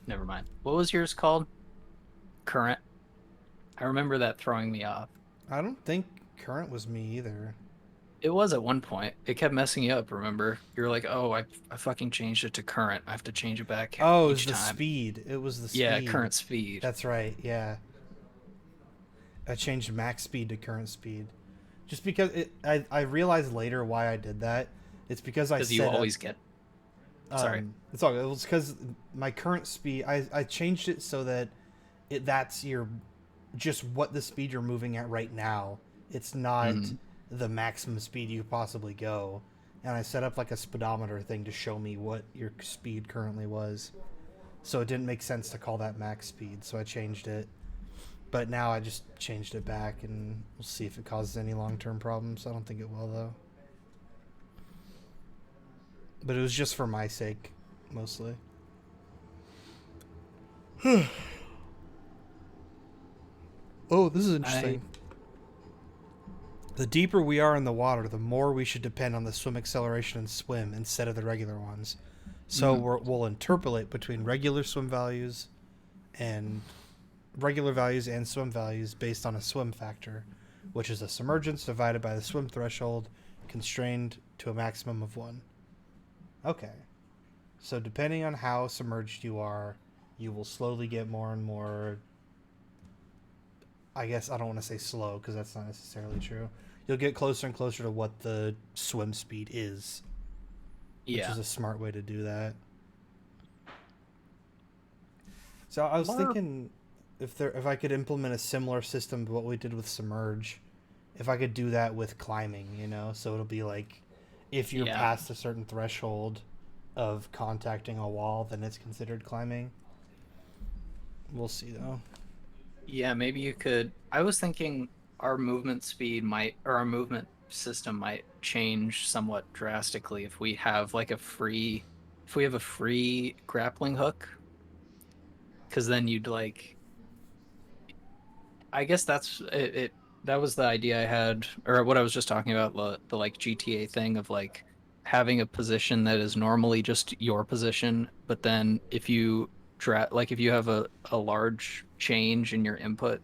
Speaker 2: Never mind. What was yours called? Current. I remember that throwing me off.
Speaker 1: I don't think current was me either.
Speaker 2: It was at one point. It kept messing you up, remember? You were like, oh, I fucking changed it to current. I have to change it back
Speaker 1: Oh, it was
Speaker 2: each
Speaker 1: the
Speaker 2: time.
Speaker 1: speed. It was the
Speaker 2: Yeah,
Speaker 1: speed.
Speaker 2: current speed.
Speaker 1: That's right. Yeah. I changed max speed to current speed. Just because I realized later why I did that. It's because I
Speaker 2: Because
Speaker 1: set
Speaker 2: you
Speaker 1: up,
Speaker 2: always get... Sorry.
Speaker 1: it's all. It was because my current speed. I changed it so that that's your just what the speed you're moving at right now. It's not the maximum speed you could possibly go. And I set up like a speedometer thing to show me what your speed currently was. So it didn't make sense to call that max speed. So I changed it. But now I just changed it back, and we'll see if it causes any long-term problems. I don't think it will, though. But it was just for my sake, mostly. Oh, this is interesting. The deeper we are in the water, the more we should depend on the swim acceleration and swim instead of the regular ones. So we'll interpolate between regular values and swim values based on a swim factor, which is a submergence divided by the swim threshold, constrained to a maximum of 1. Okay. So depending on how submerged you are, you will slowly get more and more... I guess I don't want to say slow, because that's not necessarily true. You'll get closer and closer to what the swim speed is. Which is a smart way to do that. So I was thinking... If I could implement a similar system to what we did with submerge, if I could do that with climbing, you know, so it'll be like if you're past a certain threshold of contacting a wall, then it's considered climbing. We'll see though.
Speaker 2: Yeah, maybe you could. I was thinking our movement speed might, or our movement system might change somewhat drastically if we have like if we have a free grappling hook, because then you'd like, I guess that's it. That was the idea I had, or what I was just talking about, the like GTA thing of like having a position that is normally just your position, but then if you if you have a large change in your input,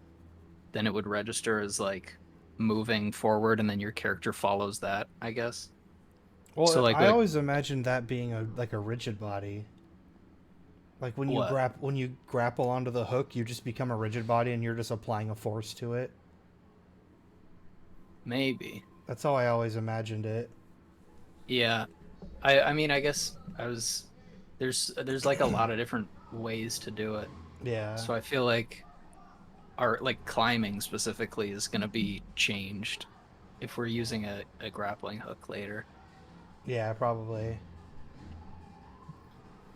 Speaker 2: then it would register as like moving forward, and then your character follows that, I guess. So
Speaker 1: Well,
Speaker 2: like
Speaker 1: I
Speaker 2: like
Speaker 1: always imagined that being like a rigid body. Like
Speaker 2: what?
Speaker 1: when you grapple onto the hook, you just become a rigid body and you're just applying a force to it.
Speaker 2: Maybe.
Speaker 1: That's how I always imagined it.
Speaker 2: Yeah. I mean, I guess I was there's like a lot of different ways to do it.
Speaker 1: Yeah.
Speaker 2: So I feel like our like climbing specifically is going to be changed if we're using a grappling hook later.
Speaker 1: Yeah, probably.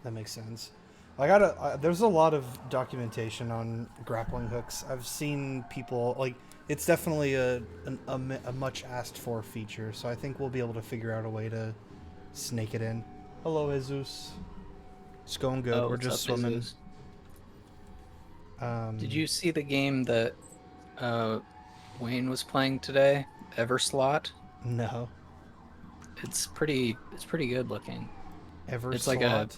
Speaker 1: That makes sense. I gotta. There's a lot of documentation on grappling hooks. I've seen people like. It's definitely a much asked for feature. So I think we'll be able to figure out a way to snake it in. Hello, Jesus. It's going good.
Speaker 2: Oh,
Speaker 1: We're
Speaker 2: what's
Speaker 1: just
Speaker 2: up,
Speaker 1: swimming.
Speaker 2: Jesus? Did
Speaker 1: Um,
Speaker 2: you see the game that uh Wayne was playing today, Everslot?
Speaker 1: no.
Speaker 2: It's pretty good looking.
Speaker 1: Ever
Speaker 2: It's like a
Speaker 1: slot.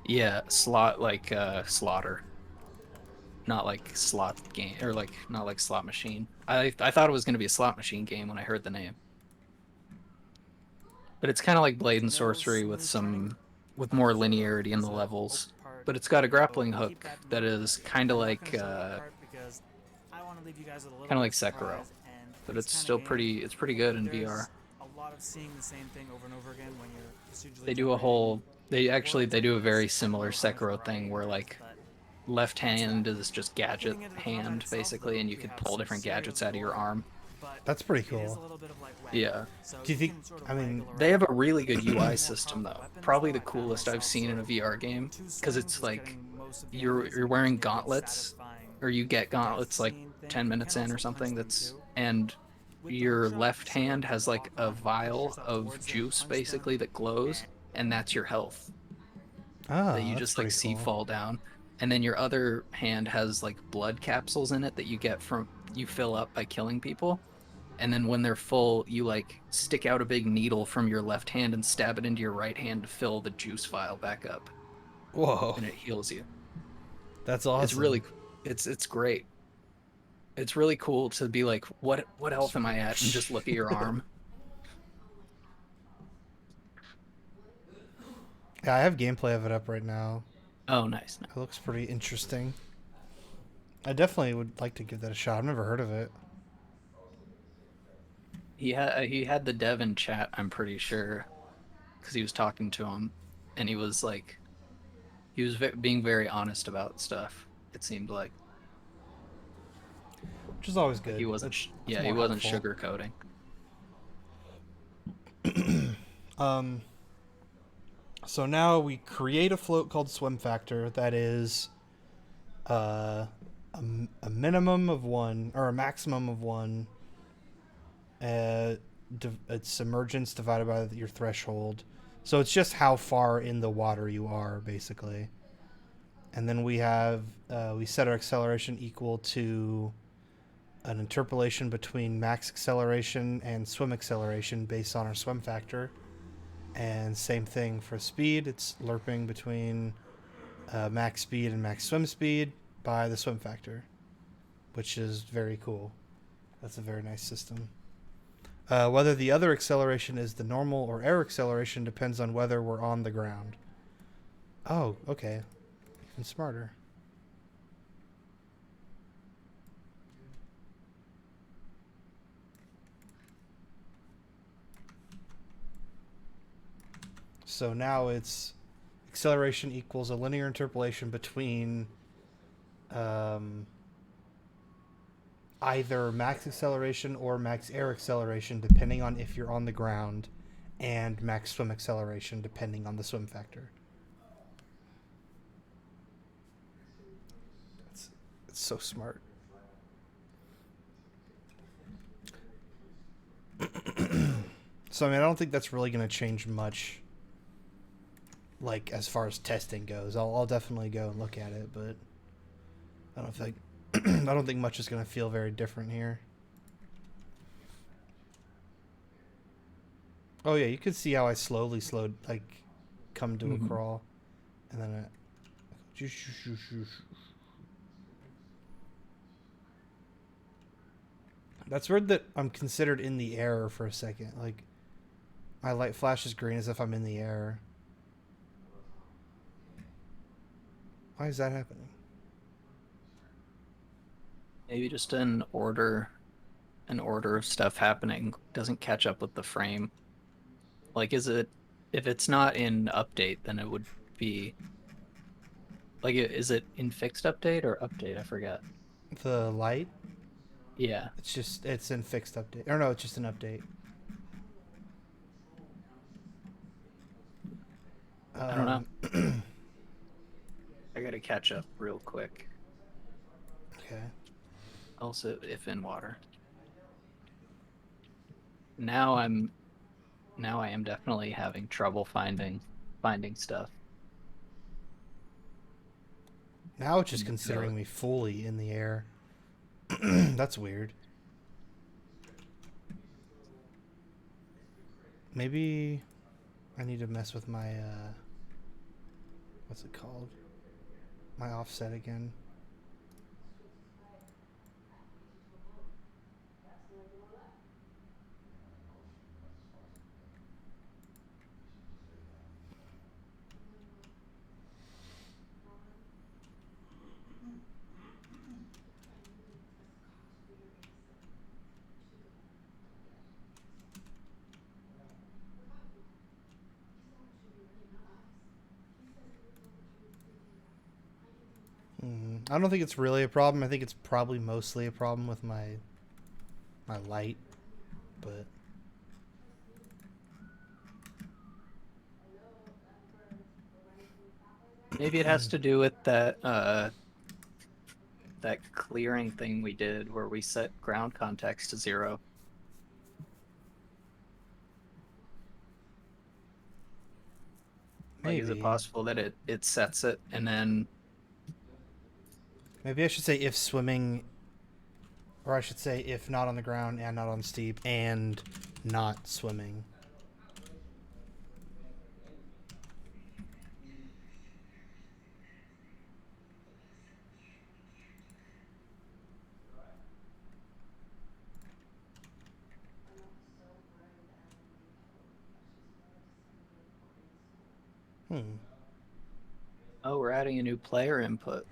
Speaker 2: yeah, slot like slaughter, not like slot game or like not like slot machine. I thought it was going to be a slot machine game when I heard the name. But it's kind of like Blade and
Speaker 3: No
Speaker 2: Sorcery with
Speaker 3: smooth turning.
Speaker 2: some with more
Speaker 3: Part 4
Speaker 2: linearity in the
Speaker 3: is a open
Speaker 2: levels.
Speaker 3: part,
Speaker 2: But it's got a
Speaker 3: so
Speaker 2: grappling
Speaker 3: we'll keep
Speaker 2: hook
Speaker 3: that in
Speaker 2: that
Speaker 3: mind.
Speaker 2: is kind of
Speaker 3: I'm not
Speaker 2: like
Speaker 3: gonna show that part because I want to leave you guys with a little
Speaker 2: kind of
Speaker 3: bit
Speaker 2: like
Speaker 3: of
Speaker 2: Sekiro,
Speaker 3: surprise. And for
Speaker 2: but
Speaker 3: this
Speaker 2: it's
Speaker 3: kind
Speaker 2: still
Speaker 3: of game,
Speaker 2: pretty good in VR.
Speaker 3: there's a lot of seeing the same thing over and over again when you're procedurally
Speaker 2: They do a
Speaker 3: generating
Speaker 2: whole they
Speaker 3: worlds
Speaker 2: do
Speaker 3: like
Speaker 2: a
Speaker 3: this.
Speaker 2: very
Speaker 3: I don't
Speaker 2: similar
Speaker 3: know how much
Speaker 2: Sekiro thing
Speaker 3: variety
Speaker 2: where
Speaker 3: there is,
Speaker 2: like
Speaker 3: but
Speaker 2: left
Speaker 3: that's that.
Speaker 2: hand is just gadget
Speaker 3: Getting into the combat
Speaker 2: hand
Speaker 3: itself,
Speaker 2: basically,
Speaker 3: though,
Speaker 2: and you
Speaker 3: we
Speaker 2: could
Speaker 3: have
Speaker 2: pull
Speaker 3: some
Speaker 2: different
Speaker 3: serious
Speaker 2: gadgets out of your
Speaker 3: lore,
Speaker 2: arm.
Speaker 3: but
Speaker 1: That's pretty
Speaker 3: it is
Speaker 1: cool.
Speaker 3: a little bit of like web.
Speaker 2: Yeah.
Speaker 3: So
Speaker 1: Do you
Speaker 3: you
Speaker 1: think?
Speaker 3: can sort of
Speaker 1: I mean,
Speaker 3: waggle
Speaker 2: They have
Speaker 3: around.
Speaker 2: a really good
Speaker 3: With
Speaker 2: UI
Speaker 3: more
Speaker 2: system
Speaker 3: powerful
Speaker 2: though.
Speaker 3: weapons,
Speaker 2: Probably
Speaker 3: though,
Speaker 2: the
Speaker 3: I found
Speaker 2: coolest I've
Speaker 3: myself
Speaker 2: seen
Speaker 3: sort
Speaker 2: in a
Speaker 3: of
Speaker 2: VR game
Speaker 3: two
Speaker 2: because
Speaker 3: swings
Speaker 2: it's
Speaker 3: was
Speaker 2: like
Speaker 3: getting most of the enemies,
Speaker 2: you're
Speaker 3: and it was
Speaker 2: wearing
Speaker 3: a really
Speaker 2: gauntlets
Speaker 3: satisfying
Speaker 2: or you get
Speaker 3: death
Speaker 2: gauntlets like
Speaker 3: scene thing,
Speaker 2: 10
Speaker 3: but you
Speaker 2: minutes
Speaker 3: can
Speaker 2: in or
Speaker 3: also punch
Speaker 2: something
Speaker 3: them
Speaker 2: that's
Speaker 3: too.
Speaker 2: and
Speaker 3: With the
Speaker 2: your
Speaker 3: hookshot,
Speaker 2: left
Speaker 3: you sort of
Speaker 2: hand has like
Speaker 3: lock
Speaker 2: a
Speaker 3: on, push
Speaker 2: vial
Speaker 3: yourself
Speaker 2: of
Speaker 3: towards them,
Speaker 2: juice
Speaker 3: punch them,
Speaker 2: basically that glows,
Speaker 3: and
Speaker 2: and that's your health that
Speaker 1: ah,
Speaker 2: you
Speaker 1: that's
Speaker 2: just like
Speaker 1: pretty
Speaker 2: see
Speaker 1: cool.
Speaker 2: fall down. And then your other hand has like blood capsules in it that you get from you fill up by killing people. And then when they're full, you like stick out a big needle from your left hand and stab it into your right hand to fill the juice vial back up,
Speaker 1: Whoa,
Speaker 2: and it heals you.
Speaker 1: that's
Speaker 2: It's
Speaker 1: awesome.
Speaker 2: really it's great. It's really cool to be like, what health am I at? And just look at your arm.
Speaker 1: Yeah, I have gameplay of it up right now.
Speaker 2: Oh, nice.
Speaker 1: It looks pretty interesting. I definitely would like to give that a shot. I've never heard of it.
Speaker 2: He had the dev in chat, I'm pretty sure, because he was talking to him, and he was like, being very honest about stuff. It seemed like
Speaker 1: Which is always
Speaker 2: he
Speaker 1: good.
Speaker 2: wasn't,
Speaker 1: That's
Speaker 2: he
Speaker 1: more
Speaker 2: wasn't
Speaker 1: helpful.
Speaker 2: sugarcoating.
Speaker 1: Um, so now we create a float called Swim Factor that is uh, a minimum of one or a maximum of one. It's submergence divided by your threshold. So it's just how far in the water you are, basically. And then we set our acceleration equal to an interpolation between max acceleration and swim acceleration based on our swim factor. And same thing for speed. It's lerping between max speed and max swim speed by the swim factor, which is very cool. That's a very nice system. Whether the other acceleration is the normal or air acceleration depends on whether we're on the ground. Oh, okay. Even smarter. So now it's acceleration equals a linear interpolation between either max acceleration or max air acceleration, depending on if you're on the ground, and max swim acceleration, depending on the swim factor. It's so smart. So, I mean, I don't think that's really going to change much, like, as far as testing goes. I'll definitely go and look at it, but I don't think I don't think much is going to feel very different here. Oh yeah, you could see how I slowly slowed, like, come to a
Speaker 2: Mhm.
Speaker 1: crawl, and then it. That's weird that I'm considered in the air for a second. Like, my light flashes green as if I'm in the air. Why is that happening?
Speaker 2: Maybe just an order of stuff happening doesn't catch up with the frame. Like, if it's not in update, then it would be like, is it in fixed update or update? I forget.
Speaker 1: The light?
Speaker 2: Yeah,
Speaker 1: It's in fixed update. Or no, it's just an update.
Speaker 2: I don't know.
Speaker 1: Um,
Speaker 2: I gotta catch up real quick.
Speaker 1: okay.
Speaker 2: Also, if in water. Now I'm now I am definitely having trouble finding stuff.
Speaker 1: Now it's just
Speaker 2: In the code.
Speaker 1: considering me fully in the air. That's weird. Maybe I need to mess with my what's it called? My offset again. I don't think it's really a problem. I think it's probably mostly a problem with my light, but
Speaker 2: Maybe it has to do with that clearing thing we did where we set ground context to 0. Like, is it
Speaker 1: maybe.
Speaker 2: possible that it sets it and then
Speaker 1: Maybe I should say if swimming, or I should say if not on the ground and not on steep and not swimming. Hmm.
Speaker 2: oh, we're adding a new player input.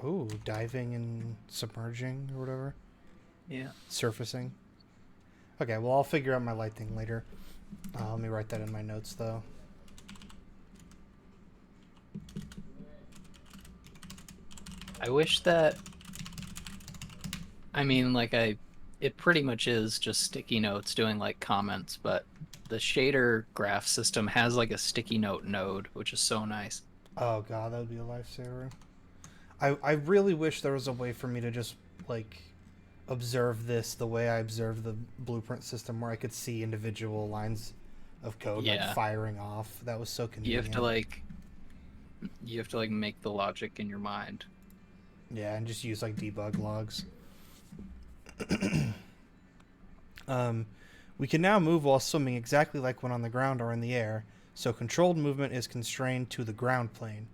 Speaker 1: Ooh, diving and submerging or whatever.
Speaker 2: Yeah.
Speaker 1: Surfacing. Okay, well, I'll figure out my light thing later. Let me write that in my notes, though.
Speaker 2: I wish that I mean, like it pretty much is just sticky notes doing like comments, but the shader graph system has like a sticky note node, which is so nice.
Speaker 1: Oh, God, that would be a lifesaver. I really wish there was a way for me to just, like, observe this the way I observe the blueprint system where I could see individual lines of code, like,
Speaker 2: Yeah.
Speaker 1: firing off. That was so
Speaker 2: You have to
Speaker 1: convenient.
Speaker 2: like you have to like make the logic in your mind.
Speaker 1: Yeah, and just use, like, debug logs. We can now move while swimming exactly like when on the ground or in the air, so controlled movement is constrained to the ground plane.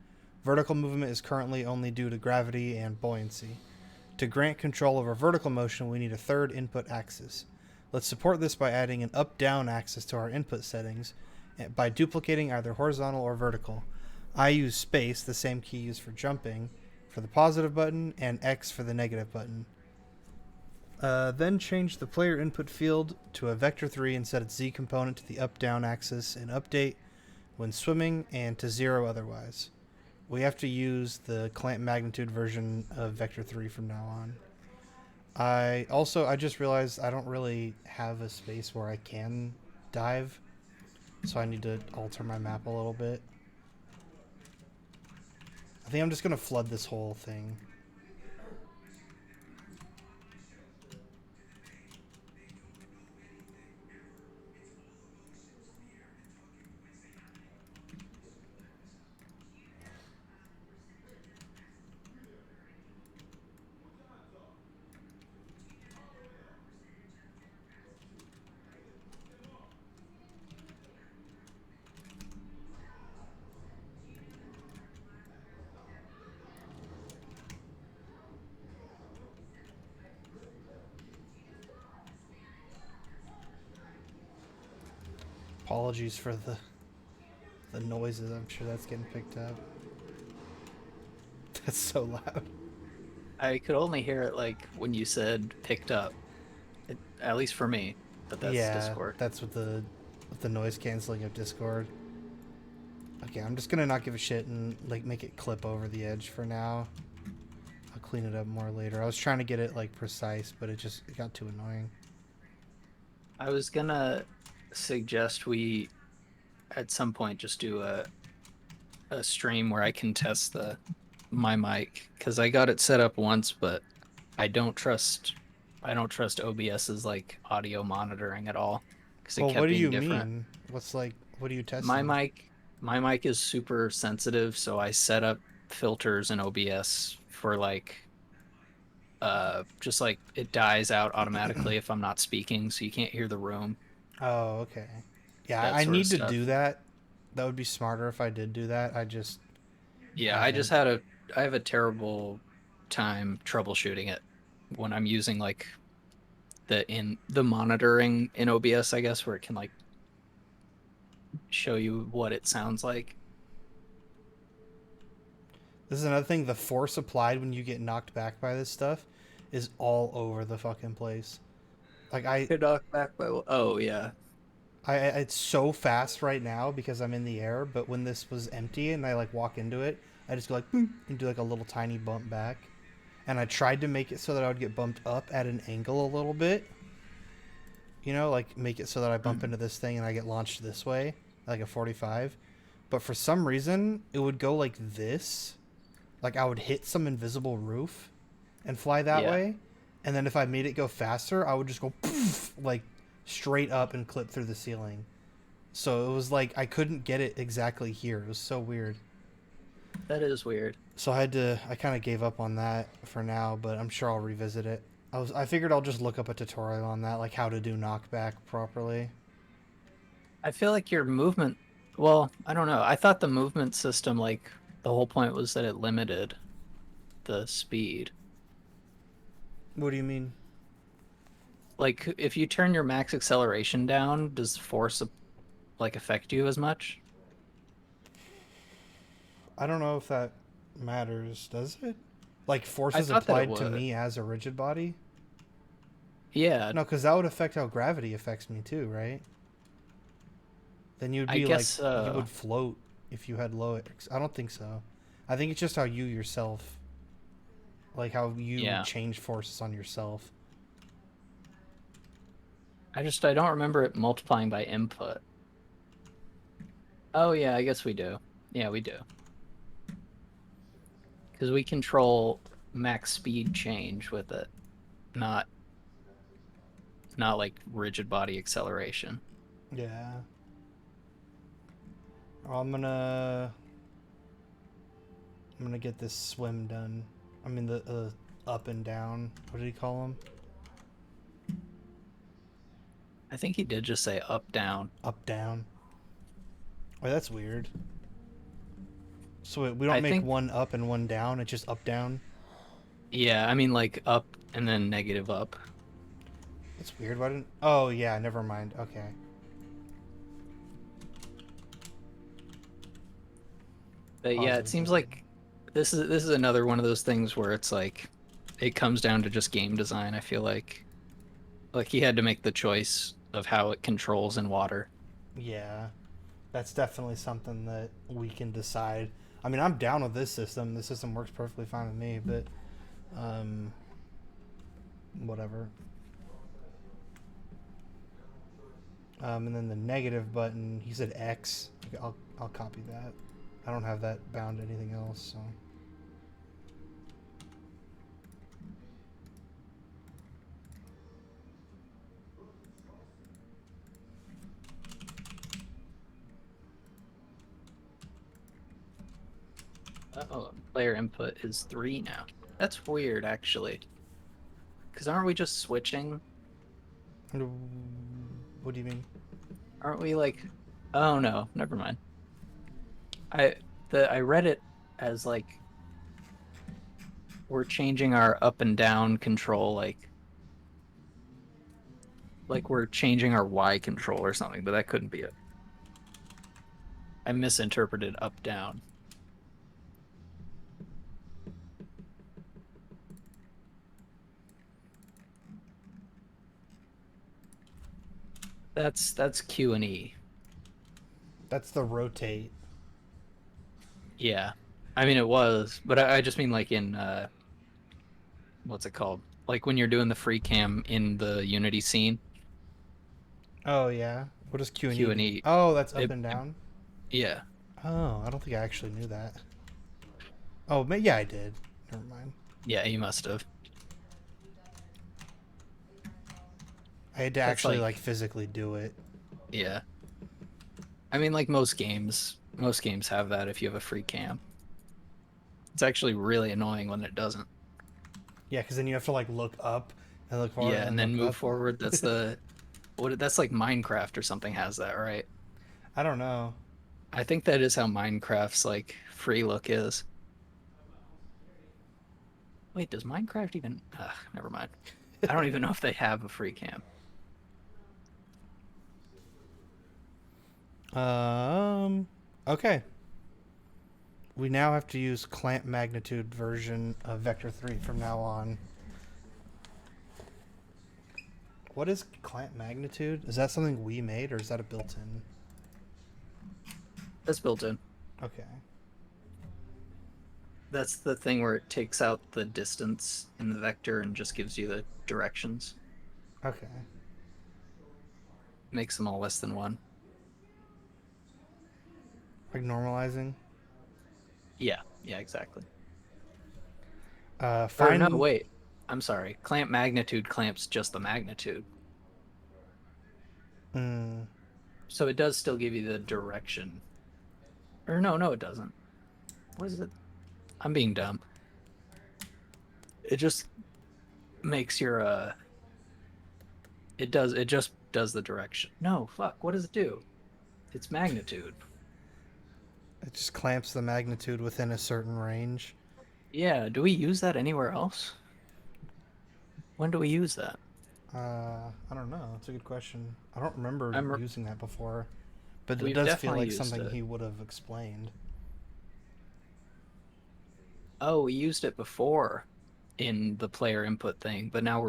Speaker 1: Vertical movement is currently only due to gravity and buoyancy. To grant control over vertical motion, we need a third input axis. Let's support this by adding an up-down axis to our input settings by duplicating either horizontal or vertical. I use space, the same key used for jumping, for the positive button, and X for the negative button. Then change the player input field to a vector 3 and set its Z component to the up-down axis in update when swimming and to 0 otherwise. We have to use the clamp magnitude version of vector 3 from now on. I just realized I don't really have a space where I can dive, so I need to alter my map a little bit. I think I'm just going to flood this whole thing. Apologies for the noises. I'm sure that's getting picked up. That's so loud.
Speaker 2: I could only hear it like when you said picked up, at least for me. But that's
Speaker 1: Yeah,
Speaker 2: Discord.
Speaker 1: that's with the noise canceling of Discord. Okay, I'm just gonna not give a shit and like make it clip over the edge for now. I'll clean it up more later. I was trying to get it like precise, but it got too annoying.
Speaker 2: I was gonna suggest we at some point just do a stream where I can test my mic because I got it set up once, but I don't trust OBS's like audio monitoring at all because it
Speaker 1: Well, what
Speaker 2: kept
Speaker 1: do
Speaker 2: being
Speaker 1: you
Speaker 2: different.
Speaker 1: mean? What are you
Speaker 2: My
Speaker 1: testing?
Speaker 2: mic is super sensitive, so I set up filters in OBS for like just like it dies out automatically if I'm not speaking, so you can't hear the room,
Speaker 1: Oh, okay. Yeah,
Speaker 2: that
Speaker 1: I
Speaker 2: sort of
Speaker 1: need to
Speaker 2: stuff.
Speaker 1: do that. That would be smarter if I did do that. I just
Speaker 2: Yeah,
Speaker 1: haven't.
Speaker 2: I have a terrible time troubleshooting it when I'm using like the monitoring in OBS, I guess, where it can like show you what it sounds like.
Speaker 1: This is another thing. The force applied when you get knocked back by this stuff is all over the fucking place. Like
Speaker 2: Get knocked back by oh yeah.
Speaker 1: it's so fast right now because I'm in the air. But when this was empty and I like walk into it, I just go like boom and do like a little tiny bump back. And I tried to make it so that I would get bumped up at an angle a little bit. You know, like make it so that I bump into this thing and I get launched this way, like a 45. But for some reason, it would go like this. Like I would hit some invisible roof and fly that
Speaker 2: Yeah.
Speaker 1: way. And then if I made it go faster, I would just go poof, like straight up and clip through the ceiling. So it was like I couldn't get it exactly here. It was so weird.
Speaker 2: That is weird.
Speaker 1: So I kind of gave up on that for now, but I'm sure I'll revisit it. I figured I'll just look up a tutorial on that, like how to do knockback properly.
Speaker 2: I feel like your movement, well, I don't know. I thought the movement system, like the whole point was that it limited the speed.
Speaker 1: What do you mean?
Speaker 2: Like if you turn your max acceleration down, does force like affect you as much?
Speaker 1: I don't know if that matters, does it? Like
Speaker 2: I
Speaker 1: forces
Speaker 2: thought that it
Speaker 1: applied to
Speaker 2: would.
Speaker 1: me as a rigid body?
Speaker 2: Yeah,
Speaker 1: No, because that would affect how gravity affects me too, right? Then you'd
Speaker 2: I
Speaker 1: be like,
Speaker 2: guess
Speaker 1: you
Speaker 2: so.
Speaker 1: would float if you had low. I don't think so. I think it's just how you yourself, like how you
Speaker 2: Yeah.
Speaker 1: change forces on yourself.
Speaker 2: I don't remember it multiplying by input. Oh yeah, I guess we do. Yeah, we do. Because we control max speed change with it, not like rigid body acceleration.
Speaker 1: Yeah. I'm gonna get this swim done. I mean the up and down. What did he call them?
Speaker 2: I think he did just say up down.
Speaker 1: Up down. Wait, that's weird. So we
Speaker 2: I
Speaker 1: don't make
Speaker 2: think
Speaker 1: one up and one down. It's just up down.
Speaker 2: yeah, I mean like up and then negative up.
Speaker 1: That's weird. Why didn't? Oh yeah, never mind. Okay.
Speaker 2: But yeah, it
Speaker 1: Positive
Speaker 2: seems
Speaker 1: button.
Speaker 2: like this is another one of those things where it's like it comes down to just game design. I feel like he had to make the choice of how it controls in water.
Speaker 1: Yeah, that's definitely something that we can decide. I mean, I'm down with this system. The system works perfectly fine with me, but um, whatever. And then the negative button, he said X. Okay, I'll copy that. I don't have that bound to anything else, so.
Speaker 2: Oh, player input is 3 now. That's weird, actually. Because aren't we just switching?
Speaker 1: What do you mean?
Speaker 2: Aren't we like? Oh no, never mind. I read it as like we're changing our up and down control, like we're changing our Y control or something, but that couldn't be it. I misinterpreted up down. That's Q and E.
Speaker 1: That's the rotate.
Speaker 2: Yeah. I mean it was, but I just mean like in what's it called? Like when you're doing the free cam in the Unity scene,
Speaker 1: Oh yeah. What does Q and E
Speaker 2: Q and
Speaker 1: mean?
Speaker 2: E.
Speaker 1: Oh, that's up and down.
Speaker 2: Yeah.
Speaker 1: Oh, I don't think I actually knew that. Oh, yeah, I did. Never mind.
Speaker 2: Yeah, you must have.
Speaker 1: I had to
Speaker 2: That's
Speaker 1: actually
Speaker 2: like,
Speaker 1: like physically do it.
Speaker 2: yeah. I mean, like most games have that if you have a free cam. It's actually really annoying when it doesn't.
Speaker 1: Yeah, because then you have to like look up and look forward
Speaker 2: Yeah, and
Speaker 1: and
Speaker 2: then
Speaker 1: look
Speaker 2: move
Speaker 1: up.
Speaker 2: forward. That's the that's like Minecraft or something has that, right?
Speaker 1: I don't know.
Speaker 2: I think that is how Minecraft's like free look is. Wait, does Minecraft even? Never mind. I don't even know if they have a free cam.
Speaker 1: Okay. We now have to use clamp magnitude version of vector 3 from now on. What is clamp magnitude? Is that something we made or is that a built-in?
Speaker 2: That's built in.
Speaker 1: Okay.
Speaker 2: That's the thing where it takes out the distance in the vector and just gives you the directions.
Speaker 1: Okay.
Speaker 2: Makes them all less than 1.
Speaker 1: Like normalizing?
Speaker 2: Yeah, exactly.
Speaker 1: Or
Speaker 2: Or no, wait. I'm sorry. Clamp magnitude clamps just the magnitude.
Speaker 1: Mm.
Speaker 2: So it does still give you the direction. Or no, it doesn't. What is it? I'm being dumb. It just makes your it just does the direction. No, fuck. What does it do? It's magnitude.
Speaker 1: It just clamps the magnitude within a certain range.
Speaker 2: Yeah, do we use that anywhere else? When do we use that?
Speaker 1: I don't know. It's a good question. I don't remember
Speaker 2: I'm
Speaker 1: using that before, but it
Speaker 2: We've
Speaker 1: does feel
Speaker 2: definitely
Speaker 1: like
Speaker 2: used
Speaker 1: something
Speaker 2: it.
Speaker 1: he would have explained.
Speaker 2: Oh, we used it before in the player input thing, but now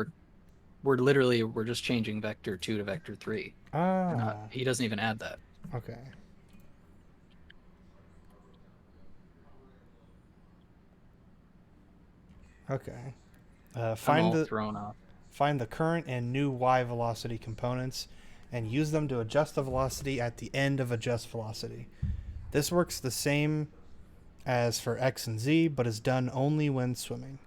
Speaker 2: we're just changing vector 2 to vector 3. We're not.
Speaker 1: Ah,
Speaker 2: He doesn't even add that.
Speaker 1: okay. Okay.
Speaker 2: I'm all thrown off.
Speaker 1: Find the current and new y velocity components and use them to adjust the velocity at the end of adjust velocity. This works the same as for x and z, but is done only when swimming.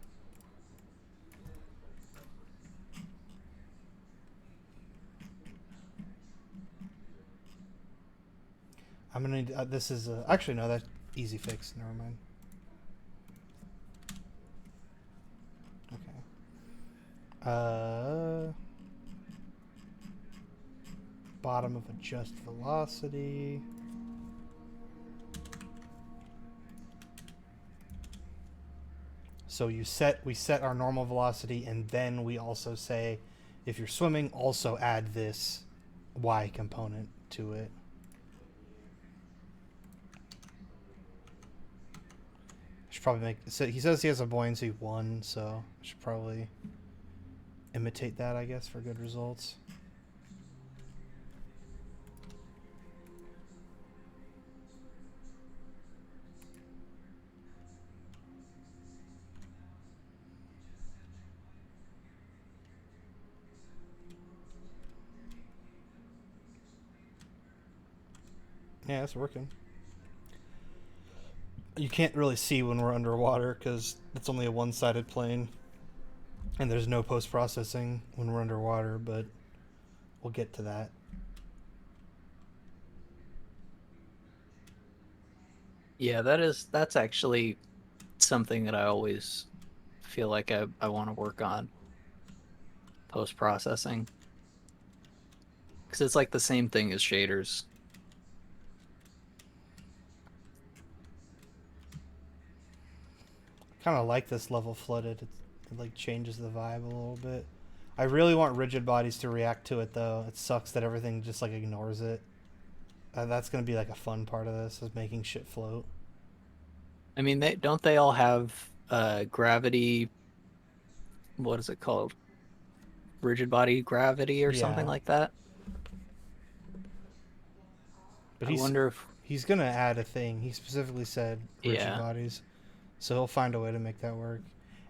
Speaker 1: I'm gonna need, this is actually no, that's easy fix. Never mind. Okay. Bottom of adjust velocity. So we set our normal velocity, and then we also say, if you're swimming, also add this y component to it. Should probably make. So he says he has a buoyancy 1, so I should probably imitate that, I guess, for good results. Yeah, it's working. You can't really see when we're underwater because it's only a one-sided plane. And there's no post-processing when we're underwater, but we'll get to that.
Speaker 2: Yeah, that's actually something that I always feel like I want to work on. Post-processing. Because it's like the same thing as shaders.
Speaker 1: Kind of like this level flooded. It like changes the vibe a little bit. I really want rigid bodies to react to it though. It sucks that everything just like ignores it. That's gonna be like a fun part of this is making shit float.
Speaker 2: I mean, they all have gravity, what is it called? Rigid body gravity or something
Speaker 1: Yeah,
Speaker 2: like that?
Speaker 1: but
Speaker 2: I wonder if,
Speaker 1: he's gonna add a thing. He specifically said rigid
Speaker 2: yeah.
Speaker 1: bodies, so he'll find a way to make that work.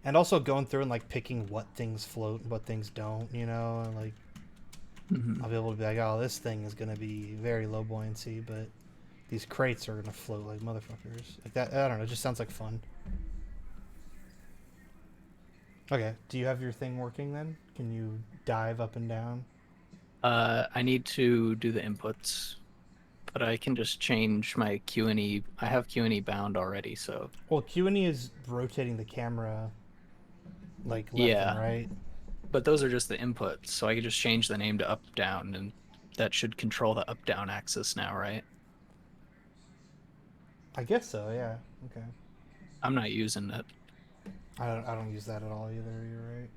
Speaker 1: And also going through and like picking what things float and what things don't, you know, and like
Speaker 2: Mhm.
Speaker 1: I'll be able to be like, oh, this thing is gonna be very low buoyancy, but these crates are gonna float like motherfuckers. Like that, I don't know. It just sounds like fun. Okay. Do you have your thing working then? Can you dive up and down?
Speaker 2: I need to do the inputs, but I can just change my Q and E. I have Q and E bound already, so
Speaker 1: Well, Q and E is rotating the camera like left and
Speaker 2: yeah.
Speaker 1: right.
Speaker 2: But those are just the inputs, so I can just change the name to up down, and that should control the up down axis now, right?
Speaker 1: I guess so. Yeah. Okay.
Speaker 2: I'm not using it.
Speaker 1: I don't use that at all either. You're right.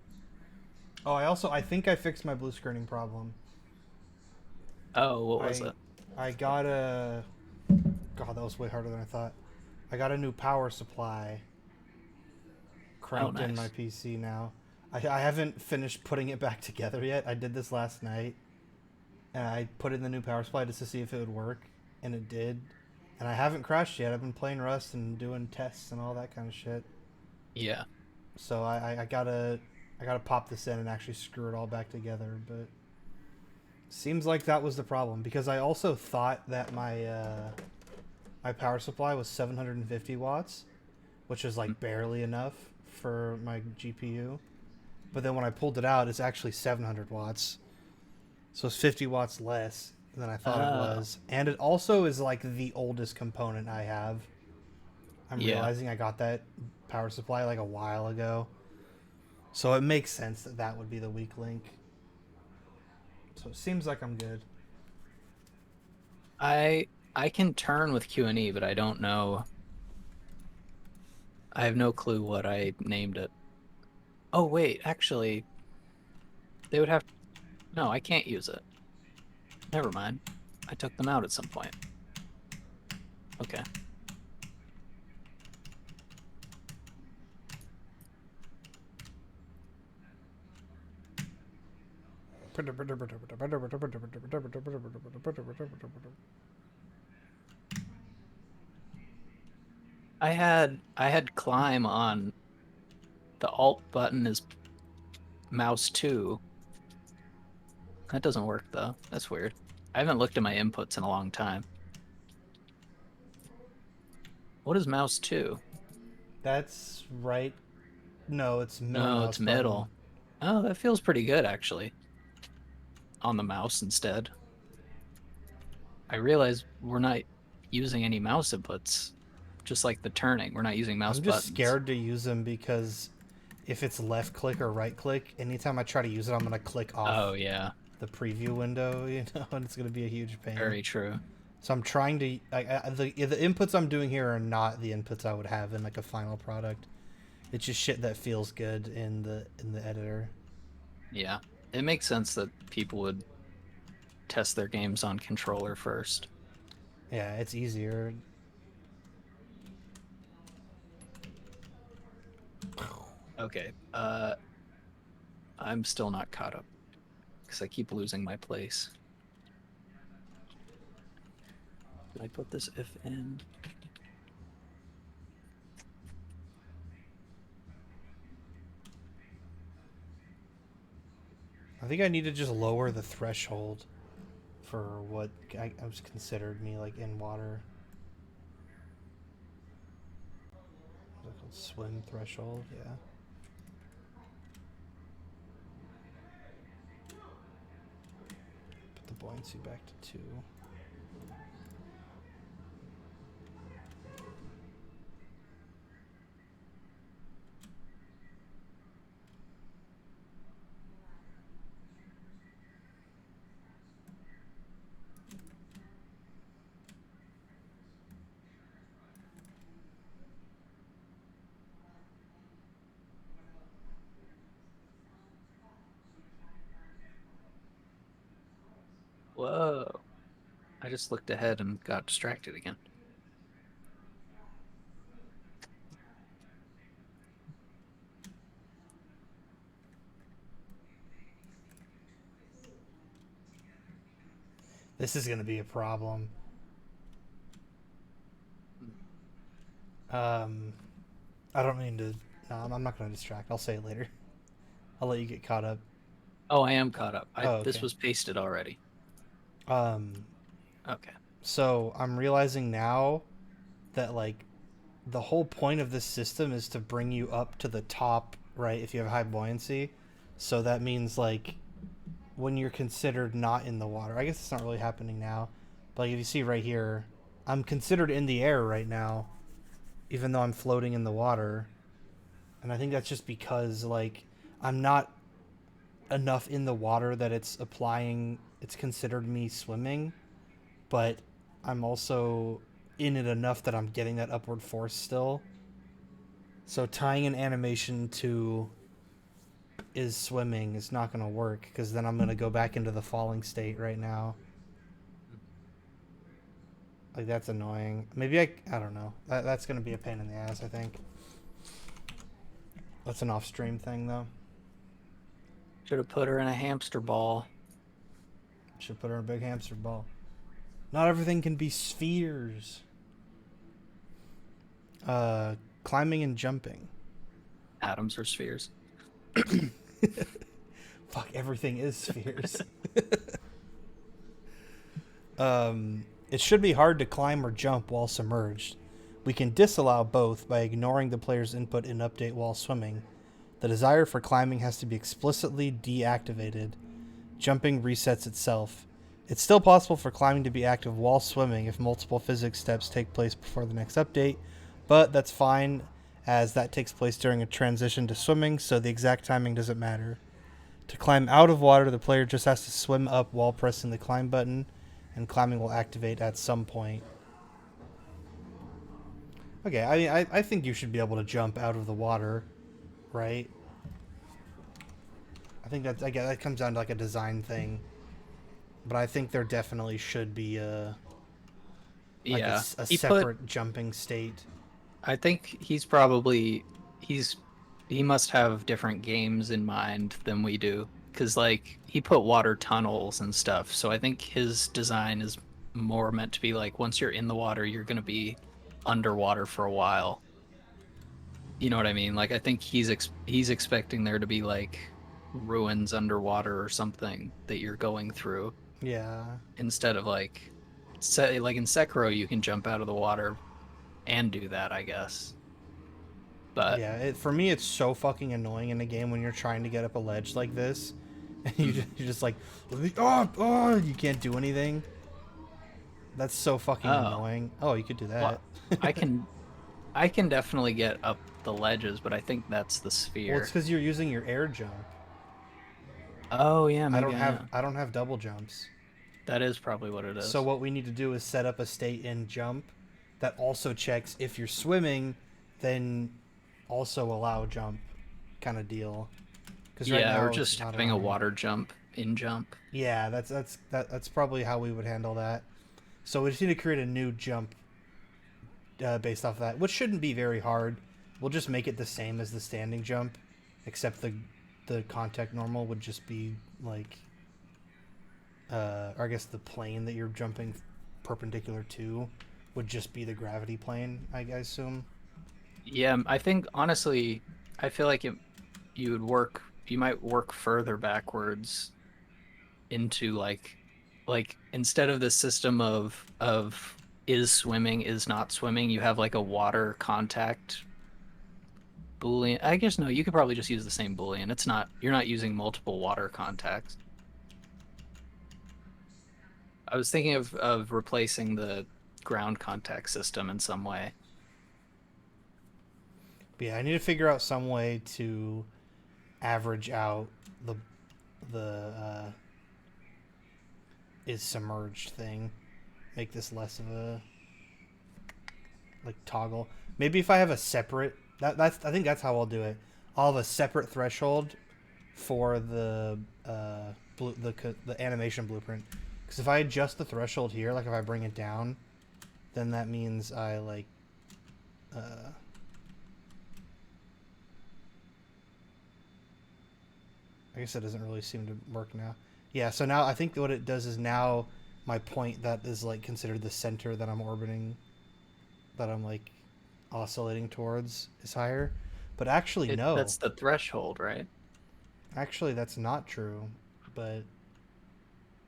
Speaker 1: Oh, I think I fixed my blue screening problem.
Speaker 2: Oh, what was
Speaker 1: I
Speaker 2: it?
Speaker 1: I got a God, that was way harder than I thought. I got a new power supply
Speaker 2: Oh,
Speaker 1: cranked in my
Speaker 2: nice.
Speaker 1: PC now. I haven't finished putting it back together yet. I did this last night, and I put in the new power supply just to see if it would work, and it did. And I haven't crashed yet. I've been playing Rust and doing tests and all that kind of shit.
Speaker 2: Yeah.
Speaker 1: So I gotta pop this in and actually screw it all back together. But seems like that was the problem because I also thought that my power supply was 750 watts, which is
Speaker 2: Mm.
Speaker 1: like barely enough for my GPU. But then when I pulled it out, it's actually 700 watts. So it's 50 watts less than I thought it
Speaker 2: Oh,
Speaker 1: was. And it also is like the oldest component I have. I'm
Speaker 2: yeah.
Speaker 1: realizing I got that power supply like a while ago. So it makes sense that that would be the weak link. So it seems like I'm good.
Speaker 2: I can turn with Q and E, but I don't know. I have no clue what I named it. Oh, wait, actually, they would have. No, I can't use it. Never mind. I took them out at some point. Okay. I had climb on. The alt button is mouse 2. That doesn't work though. That's weird. I haven't looked at my inputs in a long time. What is mouse 2?
Speaker 1: That's right. No, it's middle
Speaker 2: No,
Speaker 1: mouse
Speaker 2: it's
Speaker 1: button.
Speaker 2: middle. Oh, that feels pretty good actually. On the mouse instead. I realize we're not using any mouse inputs. Just like the turning, we're not using mouse
Speaker 1: I'm just
Speaker 2: buttons.
Speaker 1: scared to use them because if it's left click or right click, anytime I try to use it, I'm gonna click
Speaker 2: Oh
Speaker 1: off
Speaker 2: yeah,
Speaker 1: the preview window, you know, and it's gonna be a huge pain.
Speaker 2: very true.
Speaker 1: So I'm trying to the inputs I'm doing here are not the inputs I would have in like a final product. It's just shit that feels good in the editor.
Speaker 2: Yeah. It makes sense that people would test their games on controller first.
Speaker 1: Yeah, it's easier.
Speaker 2: Okay. I'm still not caught up because I keep losing my place. Did I put this if in?
Speaker 1: I think I need to just lower the threshold for what I was considered me like in water. What's it called? Swim threshold, yeah. Put the buoyancy back to 2.
Speaker 2: Whoa. just looked ahead and got distracted again.
Speaker 1: This is gonna be a problem. I don't mean to. No, I'm not gonna distract. I'll say it later. I'll let you get caught up.
Speaker 2: Oh, I am caught up. This
Speaker 1: Okay.
Speaker 2: was pasted already.
Speaker 1: Um,
Speaker 2: Okay.
Speaker 1: so I'm realizing now that like the whole point of this system is to bring you up to the top, right? If you have high buoyancy, so that means like when you're considered not in the water. I guess it's not really happening now, but like if you see right here, I'm considered in the air right now, even though I'm floating in the water. And I think that's just because like I'm not enough in the water that it's considered me swimming, but I'm also in it enough that I'm getting that upward force still. So tying an animation to is swimming is not going to work, because then I'm going to go back into the falling state right now. Like, that's annoying. Maybe I don't know. That's going to be a pain in the ass, I think. That's an off-stream thing, though.
Speaker 2: Should have put her in a hamster ball.
Speaker 1: Should put her in a big hamster ball. Not everything can be spheres. Climbing and jumping.
Speaker 2: Atoms or spheres.
Speaker 1: Fuck, everything is spheres. It should be hard to climb or jump while submerged. We can disallow both by ignoring the player's input in update while swimming. The desire for climbing has to be explicitly deactivated. Jumping resets itself. It's still possible for climbing to be active while swimming if multiple physics steps take place before the next update, but that's fine as that takes place during a transition to swimming, so the exact timing doesn't matter. To climb out of water, the player just has to swim up while pressing the climb button, and climbing will activate at some point. Okay, I mean, I think you should be able to jump out of the water, right? I think that comes down to like a design thing, but I think there definitely should be a separate jumping state.
Speaker 2: I think he must have different games in mind than we do, because like he put water tunnels and stuff, so I think his design is more meant to be like once you're in the water you're going to be underwater for a while. You know what I mean? Like I think he's expecting there to be like ruins underwater or something that you're going through.
Speaker 1: Yeah.
Speaker 2: Instead of like like in Sekiro you can jump out of the water and do that, I guess. But
Speaker 1: yeah, for me it's so fucking annoying in a game when you're trying to get up a ledge like this, and you're just like, oh, you can't do anything. That's so fucking annoying. Oh, you could do that.
Speaker 2: Well, I can definitely get up the ledges, but I think that's the sphere.
Speaker 1: Well, it's because you're using your air jump.
Speaker 2: Oh yeah, maybe
Speaker 1: I don't have double jumps.
Speaker 2: That is probably what it is.
Speaker 1: So what we need to do is set up a state in jump that also checks if you're swimming, then also allow jump, kind of deal.
Speaker 2: Because right now, or just having a water jump in jump.
Speaker 1: Yeah, that's probably how we would handle that. So we just need to create a new jump based off of that, which shouldn't be very hard. We'll just make it the same as the standing jump, except the contact normal would just be like, or I guess the plane that you're jumping perpendicular to would just be the gravity plane, I assume.
Speaker 2: Yeah, I think honestly, I feel like you might work further backwards into like instead of the system of is swimming, is not swimming, you have like a water contact Boolean. I guess no, you could probably just use the same Boolean. You're not using multiple water contacts. I was thinking of replacing the ground contact system in some way.
Speaker 1: But yeah, I need to figure out some way to average out the is submerged thing. Make this less of a like toggle. Maybe if I have a separate I think that's how I'll do it. I'll have a separate threshold for the animation blueprint. Because if I adjust the threshold here, like if I bring it down, then that means I like, I guess it doesn't really seem to work now. Yeah, so now I think what it does is now my point that is like considered the center that I'm orbiting, that I'm like oscillating towards is higher. But actually, no.
Speaker 2: That's the threshold, right?
Speaker 1: Actually, that's not true. But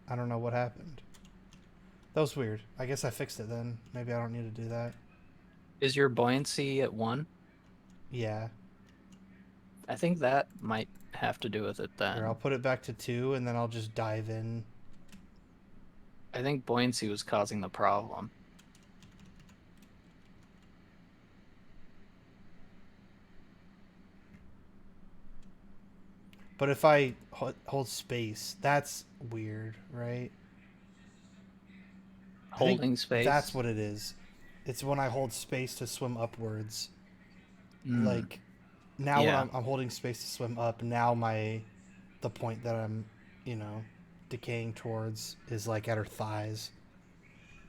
Speaker 1: I don't know what happened. That was weird. I guess I fixed it then. Maybe I don't need to do that.
Speaker 2: Is your buoyancy at 1?
Speaker 1: Yeah.
Speaker 2: I think that might have to do with it then.
Speaker 1: Here, I'll put it back to 2, and then I'll just dive in.
Speaker 2: I think buoyancy was causing the problem.
Speaker 1: But if I hold space, that's weird, right?
Speaker 2: Holding space?
Speaker 1: That's what it is. It's when I hold space to swim upwards. Like, now
Speaker 2: Yeah.
Speaker 1: when I'm holding space to swim up, now the point that I'm, decaying towards is like at her thighs.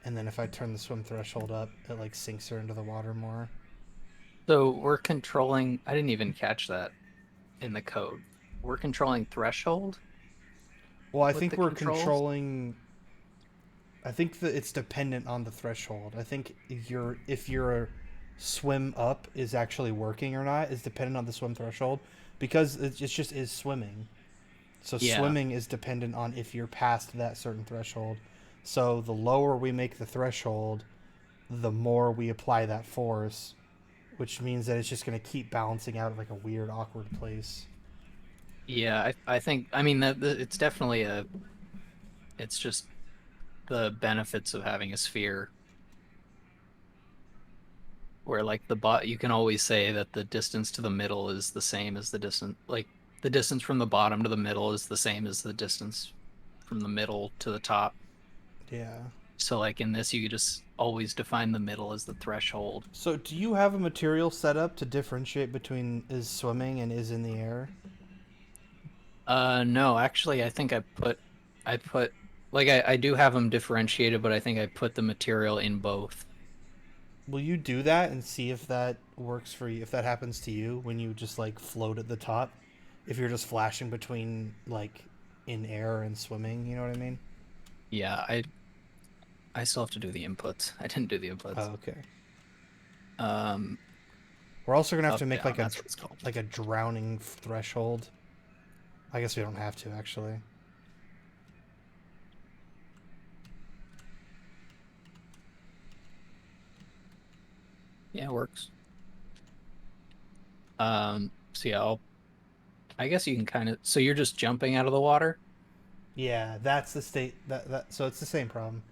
Speaker 1: And then if I turn the swim threshold up, it like sinks her into the water more.
Speaker 2: So we're controlling... I didn't even catch that in the code. We're controlling threshold?
Speaker 1: Well, I
Speaker 2: with
Speaker 1: think
Speaker 2: the
Speaker 1: we're
Speaker 2: controls?
Speaker 1: controlling... I think that it's dependent on the threshold. I think if your swim up is actually working or not is dependent on the swim threshold, because it just is swimming. So
Speaker 2: Yeah.
Speaker 1: swimming is dependent on if you're past that certain threshold. So the lower we make the threshold, the more we apply that force, which means that it's just going to keep balancing out at like a weird, awkward place.
Speaker 2: Yeah, I think... I mean, it's definitely it's just the benefits of having a sphere. Where, like, you can always say that the distance to the middle is the same as the distance... Like, the distance from the bottom to the middle is the same as the distance from the middle to the top.
Speaker 1: Yeah.
Speaker 2: So, like, in this, you could just always define the middle as the threshold.
Speaker 1: So do you have a material set up to differentiate between is swimming and is in the air?
Speaker 2: No, actually, I think I put, like, I do have them differentiated, but I think I put the material in both.
Speaker 1: Will you do that and see if that works for you? If that happens to you when you just like float at the top? If you're just flashing between like in air and swimming, you know what I mean?
Speaker 2: Yeah, I still have to do the inputs. I didn't do the inputs.
Speaker 1: Oh, okay.
Speaker 2: Um,
Speaker 1: We're also gonna have
Speaker 2: up,
Speaker 1: to make
Speaker 2: down,
Speaker 1: like
Speaker 2: that's what it's called.
Speaker 1: a drowning threshold. I guess we don't have to actually.
Speaker 2: Yeah, it works. So yeah, I guess you can kind of... So you're just jumping out of the water?
Speaker 1: Yeah, that's the state that so it's the same problem.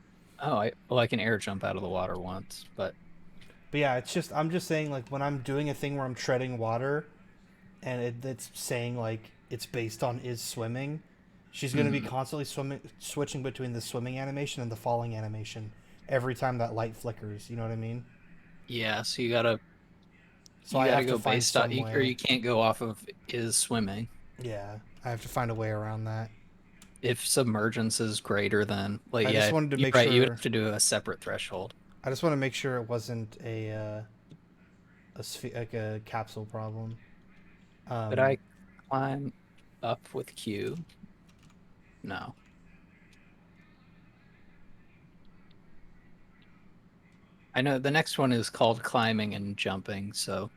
Speaker 2: Oh, I can air jump out of the water once, but
Speaker 1: Yeah, it's just I'm just saying like when I'm doing a thing where I'm treading water, and it's saying like it's based on is swimming, she's going to be constantly switching between the swimming animation and the falling animation every time that light flickers. You know what I mean?
Speaker 2: yeah, so you gotta
Speaker 1: I have
Speaker 2: go
Speaker 1: to find
Speaker 2: based on,
Speaker 1: some
Speaker 2: or
Speaker 1: way.
Speaker 2: you can't go off of is swimming.
Speaker 1: Yeah, I have to find a way around that.
Speaker 2: If submergence is greater than, like,
Speaker 1: I
Speaker 2: yeah,
Speaker 1: just wanted to
Speaker 2: you're
Speaker 1: make
Speaker 2: right, you would
Speaker 1: sure.
Speaker 2: have to do a separate threshold.
Speaker 1: I just want to make sure it wasn't like a capsule problem.
Speaker 2: Could I climb up with Q? No. I know the next one is called climbing and jumping, so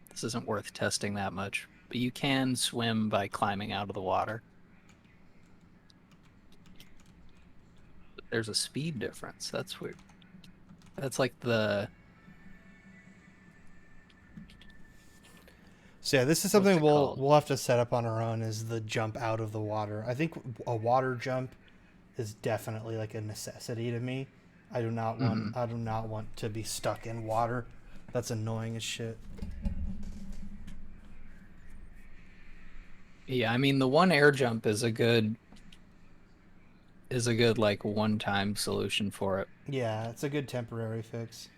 Speaker 2: this isn't worth testing that much. But you can swim by climbing out of the water. But there's a speed difference. That's weird. That's like the...
Speaker 1: So yeah, this is
Speaker 2: What's
Speaker 1: something
Speaker 2: it called?
Speaker 1: we'll have to set up on our own. Is the jump out of the water? I think a water jump is definitely like a necessity to me. I do not want to be stuck in water. That's annoying as shit.
Speaker 2: Yeah, I mean the one air jump is a good like one-time solution for it.
Speaker 1: Yeah, it's a good temporary fix.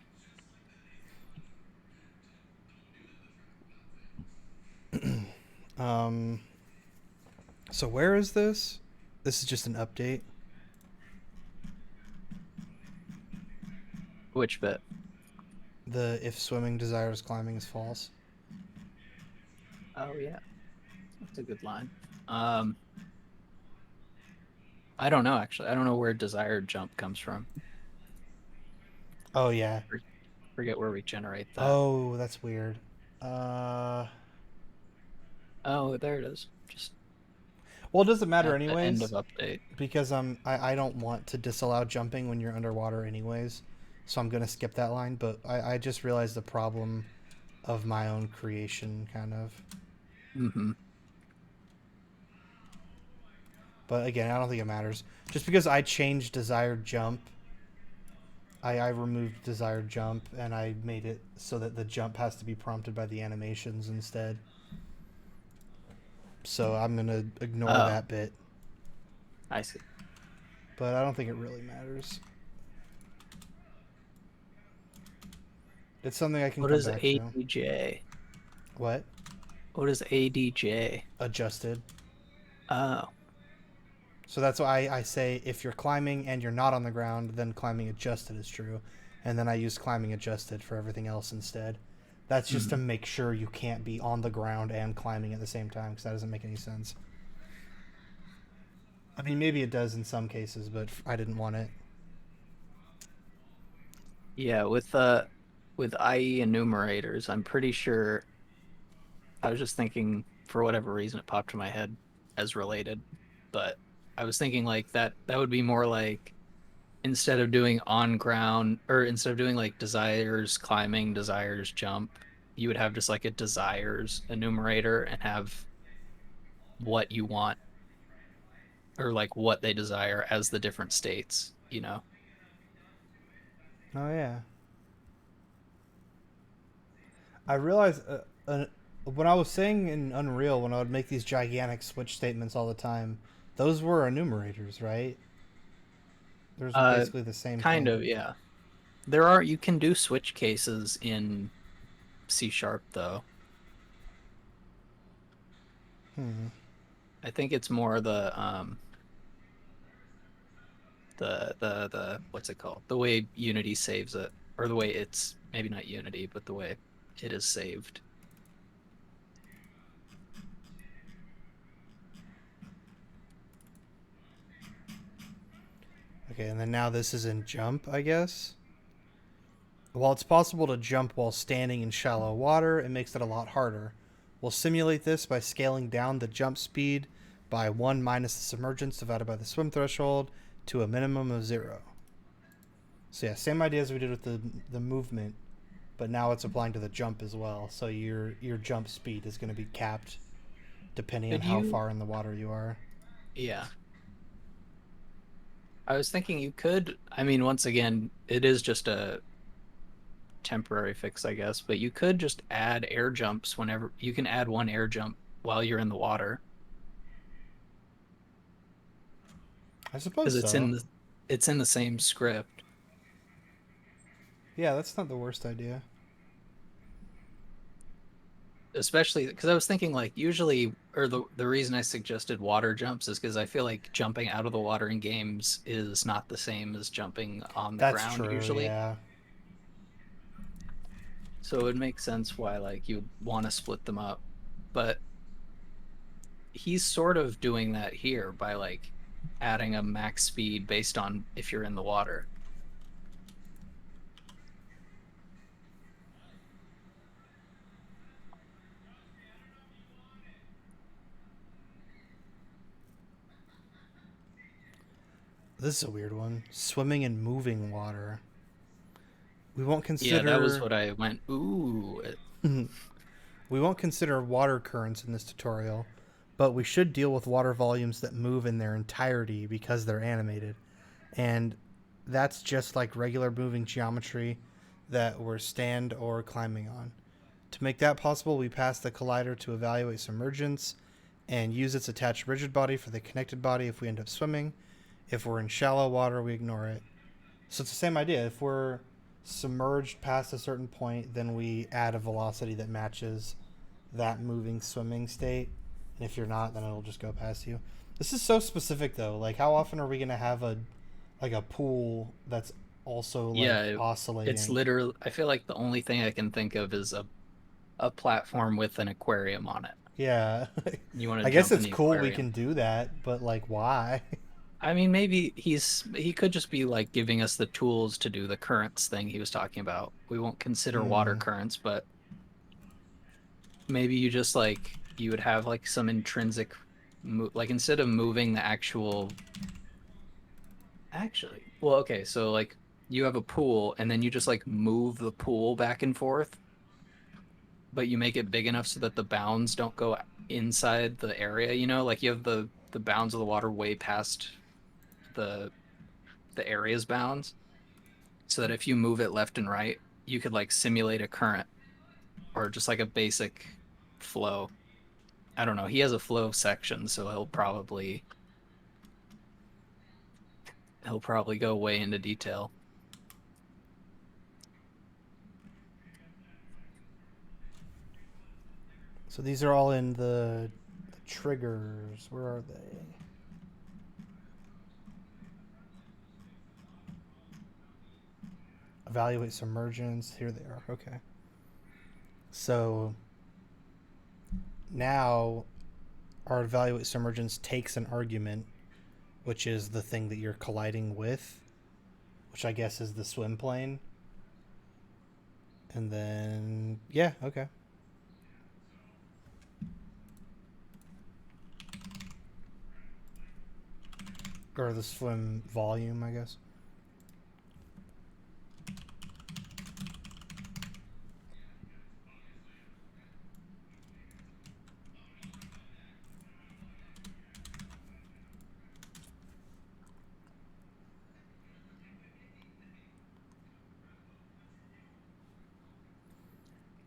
Speaker 1: So where is this? This is just an update.
Speaker 2: Which bit?
Speaker 1: The if swimming desires climbing is false.
Speaker 2: Oh yeah, that's a good line. I don't know actually. I don't know where desired jump comes from.
Speaker 1: Oh yeah.
Speaker 2: Forget where we generate that.
Speaker 1: Oh, that's weird. Uh,
Speaker 2: Oh, there it is. Just
Speaker 1: well, it doesn't matter
Speaker 2: at the end of
Speaker 1: anyways
Speaker 2: update.
Speaker 1: because I don't want to disallow jumping when you're underwater anyways, so I'm gonna skip that line. But I just realized the problem of my own creation, kind of.
Speaker 2: Mm-hmm.
Speaker 1: But again, I don't think it matters. Just because I changed desired jump, I removed desired jump and I made it so that the jump has to be prompted by the animations instead. So I'm gonna ignore
Speaker 2: Oh,
Speaker 1: that bit.
Speaker 2: I see.
Speaker 1: But I don't think it really matters. It's something I can
Speaker 2: What
Speaker 1: come
Speaker 2: is
Speaker 1: back to.
Speaker 2: ADJ?
Speaker 1: What?
Speaker 2: What is ADJ?
Speaker 1: Adjusted.
Speaker 2: Oh.
Speaker 1: So that's why I say if you're climbing and you're not on the ground, then climbing adjusted is true. And then I use climbing adjusted for everything else instead. That's just to make sure you can't be on the ground and climbing at the same time, because that doesn't make any sense. I mean, maybe it does in some cases, but I didn't want it.
Speaker 2: Yeah, with IE enumerators, I'm pretty sure I was just thinking for whatever reason it popped in my head as related, but I was thinking like that would be more like instead of doing on ground or instead of doing like desires climbing, desires jump, you would have just like a desires enumerator and have what you want or like what they desire as the different states, you know.
Speaker 1: Oh, yeah. I realized when I was saying in Unreal, when I would make these gigantic switch statements all the time, those were enumerators, right? There's
Speaker 2: Uh
Speaker 1: basically the same
Speaker 2: kind
Speaker 1: thing.
Speaker 2: of, yeah. You can do switch cases in C sharp though.
Speaker 1: Hmm.
Speaker 2: I think it's more the what's it called? The way Unity saves it, or the way it's maybe not Unity, but the way it is saved.
Speaker 1: Okay, and then now this is in jump, I guess. While it's possible to jump while standing in shallow water, it makes it a lot harder. We'll simulate this by scaling down the jump speed by 1 minus the submergence divided by the swim threshold to a minimum of 0. So yeah, same idea as we did with the movement, but now it's applying to the jump as well. So your jump speed is going to be capped depending on
Speaker 2: Could
Speaker 1: how
Speaker 2: you?
Speaker 1: far in the water you are.
Speaker 2: Yeah. I was thinking you could. I mean, once again, it is just a temporary fix, I guess, but you could just add air jumps whenever you can add one air jump while you're in the water
Speaker 1: I
Speaker 2: because
Speaker 1: suppose so.
Speaker 2: it's in the same script.
Speaker 1: Yeah, that's not the worst idea.
Speaker 2: Especially because I was thinking like usually or the reason I suggested water jumps is because I feel like jumping out of the water in games is not the same as jumping on the
Speaker 1: That's
Speaker 2: ground
Speaker 1: true,
Speaker 2: usually.
Speaker 1: yeah.
Speaker 2: So it would make sense why like you would want to split them up. But he's sort of doing that here by like adding a max speed based on if you're in the water.
Speaker 1: This is a weird one. Swimming in moving water. We won't
Speaker 2: Yeah, that was
Speaker 1: consider
Speaker 2: what I went, ooh.
Speaker 1: we won't consider water currents in this tutorial, but we should deal with water volumes that move in their entirety because they're animated. And that's just like regular moving geometry that we're stand or climbing on. To make that possible, we pass the collider to evaluate submergence and use its attached rigid body for the connected body if we end up swimming. If we're in shallow water, we ignore it. So it's the same idea. If we're submerged past a certain point, then we add a velocity that matches that moving swimming state. And if you're not, then it'll just go past you. This is so specific though. Like how often are we gonna have a pool that's also like
Speaker 2: Yeah,
Speaker 1: oscillating.
Speaker 2: it's literally. I feel like the only thing I can think of is a platform with an aquarium on it.
Speaker 1: Yeah.
Speaker 2: You want to
Speaker 1: I guess
Speaker 2: jump in
Speaker 1: it's
Speaker 2: the
Speaker 1: cool we
Speaker 2: aquarium.
Speaker 1: can do that, but like why?
Speaker 2: I mean, maybe he could just be like giving us the tools to do the currents thing he was talking about. We won't consider water
Speaker 1: Hmm.
Speaker 2: currents, but maybe you just like you would have like some intrinsic like instead of moving the actually, well, okay, so like you have a pool and then you just like move the pool back and forth, but you make it big enough so that the bounds don't go inside the area, like you have the bounds of the water way past the the area's bounds, so that if you move it left and right, you could like simulate a current or just like a basic flow. I don't know. He has a flow section, so he'll probably go way into detail.
Speaker 1: So these are all in the triggers. Where are they? Evaluate submergence. Here they are. Okay. So now our evaluate submergence takes an argument, which is the thing that you're colliding with, which I guess is the swim plane. And then, yeah, okay. Or the swim volume, I guess.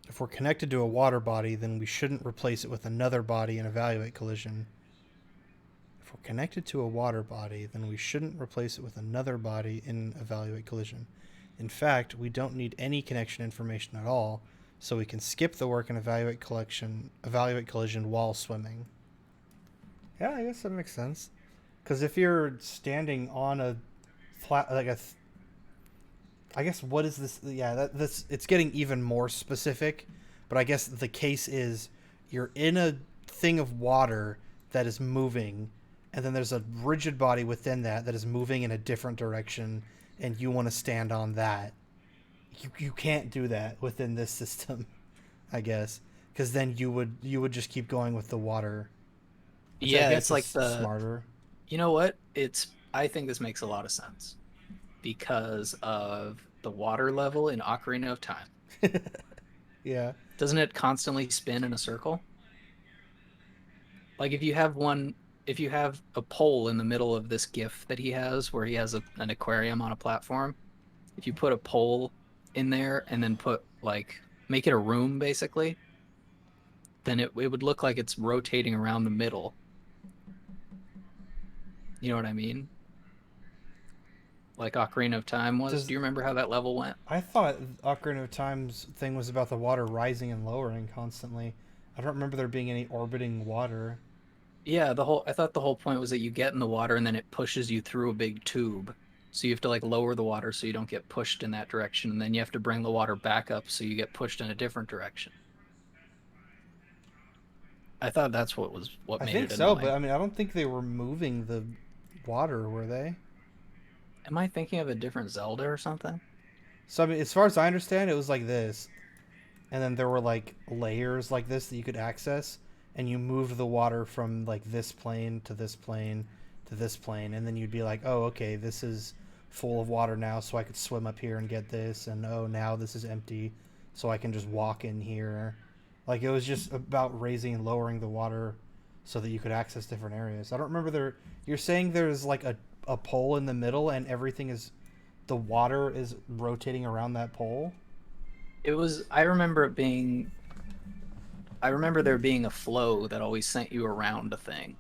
Speaker 1: If we're connected to a water body, then we shouldn't replace it with another body and evaluate collision. If we're connected to a water body, then we shouldn't replace it with another body and evaluate collision. In fact, we don't need any connection information at all, so we can skip the work and evaluate collision while swimming. Yeah, I guess that makes sense. Because if you're standing on a flat, like I guess what is this? Yeah, that's it's getting even more specific, but I guess the case is you're in a thing of water that is moving, and then there's a rigid body within that is moving in a different direction, and you want to stand on that. You can't do that within this system, I guess, because then you would just keep going with the water, which I
Speaker 2: Yeah,
Speaker 1: guess
Speaker 2: it's
Speaker 1: is
Speaker 2: like
Speaker 1: smarter.
Speaker 2: you know what? I think this makes a lot of sense because of the water level in Ocarina of Time.
Speaker 1: Yeah.
Speaker 2: Doesn't it constantly spin in a circle? Like if you have a pole in the middle of this GIF that he has where he has an aquarium on a platform, if you put a pole in there and then put like make it a room basically, then it would look like it's rotating around the middle. You know what I mean? Like Ocarina of Time was.
Speaker 1: Does
Speaker 2: Do you remember how that level went?
Speaker 1: I thought Ocarina of Time's thing was about the water rising and lowering constantly. I don't remember there being any orbiting water.
Speaker 2: Yeah, I thought the whole point was that you get in the water and then it pushes you through a big tube. So you have to like lower the water so you don't get pushed in that direction, and then you have to bring the water back up so you get pushed in a different direction. I thought that's what
Speaker 1: I
Speaker 2: made
Speaker 1: think
Speaker 2: it
Speaker 1: so, but
Speaker 2: annoying.
Speaker 1: I mean, I don't think they were moving the water, were they?
Speaker 2: Am I thinking of a different Zelda or something?
Speaker 1: So I mean, as far as I understand, it was like this, and then there were like layers like this that you could access, and you moved the water from like this plane to this plane to this plane, and then you'd be like, oh, okay, this is full of water now, so I could swim up here and get this, and oh, now this is empty, so I can just walk in here. Like it was just about raising and lowering the water so that you could access different areas. I don't remember there. You're saying there's like a pole in the middle, and everything is the water is rotating around that pole.
Speaker 2: I remember there being a flow that always sent you around a thing.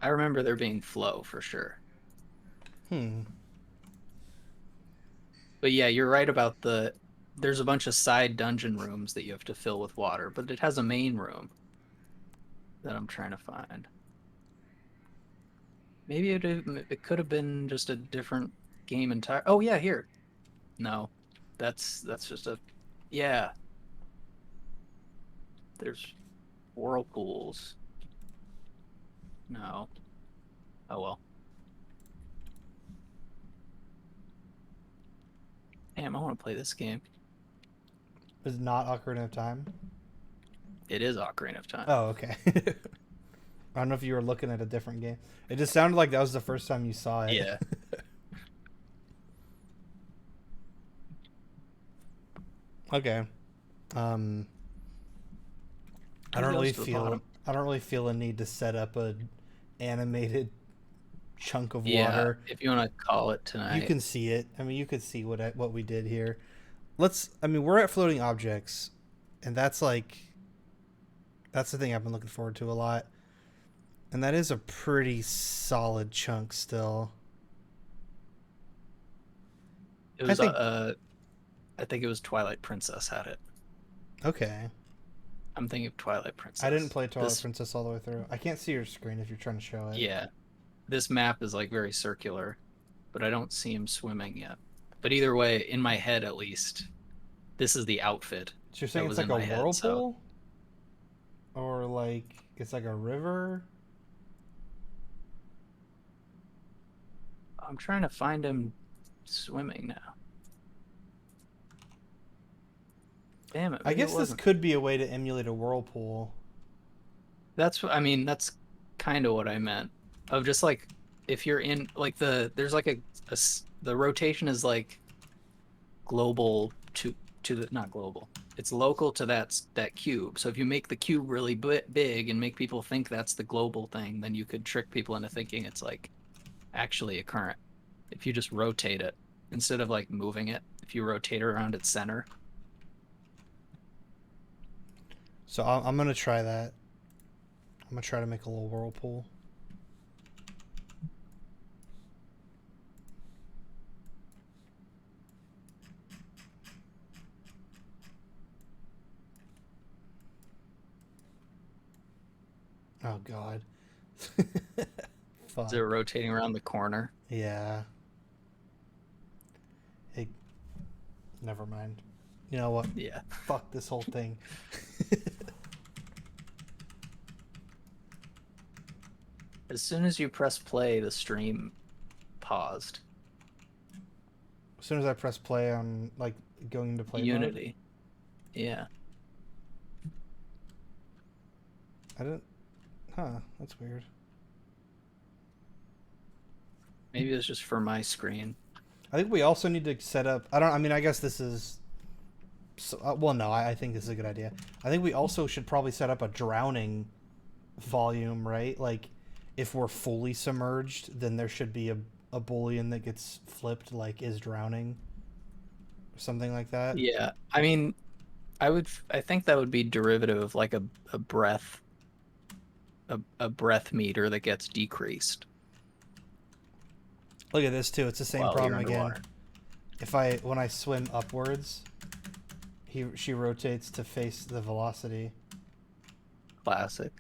Speaker 2: I remember there being flow for sure.
Speaker 1: Hmm.
Speaker 2: But yeah, you're right about there's a bunch of side dungeon rooms that you have to fill with water, but it has a main room that I'm trying to find. Maybe it could have been just a different game entire. Oh yeah, here. No, that's just a yeah. There's whirlpools. No. Oh well. Damn, I want to play this game.
Speaker 1: Is it not Ocarina of Time?
Speaker 2: It is Ocarina of Time.
Speaker 1: Oh, okay. I don't know if you were looking at a different game. It just sounded like that was the first time you saw it.
Speaker 2: Yeah.
Speaker 1: Okay. I don't really feel a need to set up a animated chunk of water.
Speaker 2: If you want to call it tonight.
Speaker 1: You can see it. I mean, you could see what we did here. We're at floating objects, and that's the thing I've been looking forward to a lot. And that is a pretty solid chunk still.
Speaker 2: It was I think it was Twilight Princess had it.
Speaker 1: Okay.
Speaker 2: I'm thinking of Twilight Princess.
Speaker 1: I didn't play Twilight Princess all the way through. I can't see your screen if you're trying to show it.
Speaker 2: Yeah. This map is like very circular, but I don't see him swimming yet. But either way, in my head at least, this is the outfit.
Speaker 1: So you're saying it's like a whirlpool? Or like it's like a river?
Speaker 2: I'm trying to find him swimming now. Damn it.
Speaker 1: I guess this could be a way to emulate a whirlpool.
Speaker 2: That's kind of what I meant. Of just like, if you're in like there's like the rotation is like global to the, not global. It's local to that cube. So if you make the cube really big and make people think that's the global thing, then you could trick people into thinking it's like actually a current. If you just rotate it instead of like moving it, if you rotate it around its center.
Speaker 1: So I'm gonna try that. I'm gonna try to make a little whirlpool. Oh God.
Speaker 2: Is it rotating around the corner?
Speaker 1: Yeah. Hey, never mind. You know what?
Speaker 2: Yeah.
Speaker 1: Fuck this whole thing.
Speaker 2: As soon as you press play, the stream paused.
Speaker 1: As soon as I press play on like going into play
Speaker 2: Unity.
Speaker 1: mode?
Speaker 2: Yeah.
Speaker 1: I didn't. Huh? That's weird.
Speaker 2: Maybe it's just for my screen.
Speaker 1: I think we also need to set up. I guess this is. So, well, no. I think this is a good idea. I think we also should probably set up a drowning volume, right? Like, if we're fully submerged, then there should be a boolean that gets flipped, like is drowning, or something like that.
Speaker 2: Yeah, I mean, I think that would be derivative of like a breath, a breath meter that gets decreased.
Speaker 1: Look at this too. It's the same problem again. When I swim upwards, she rotates to face the velocity.
Speaker 2: Classic.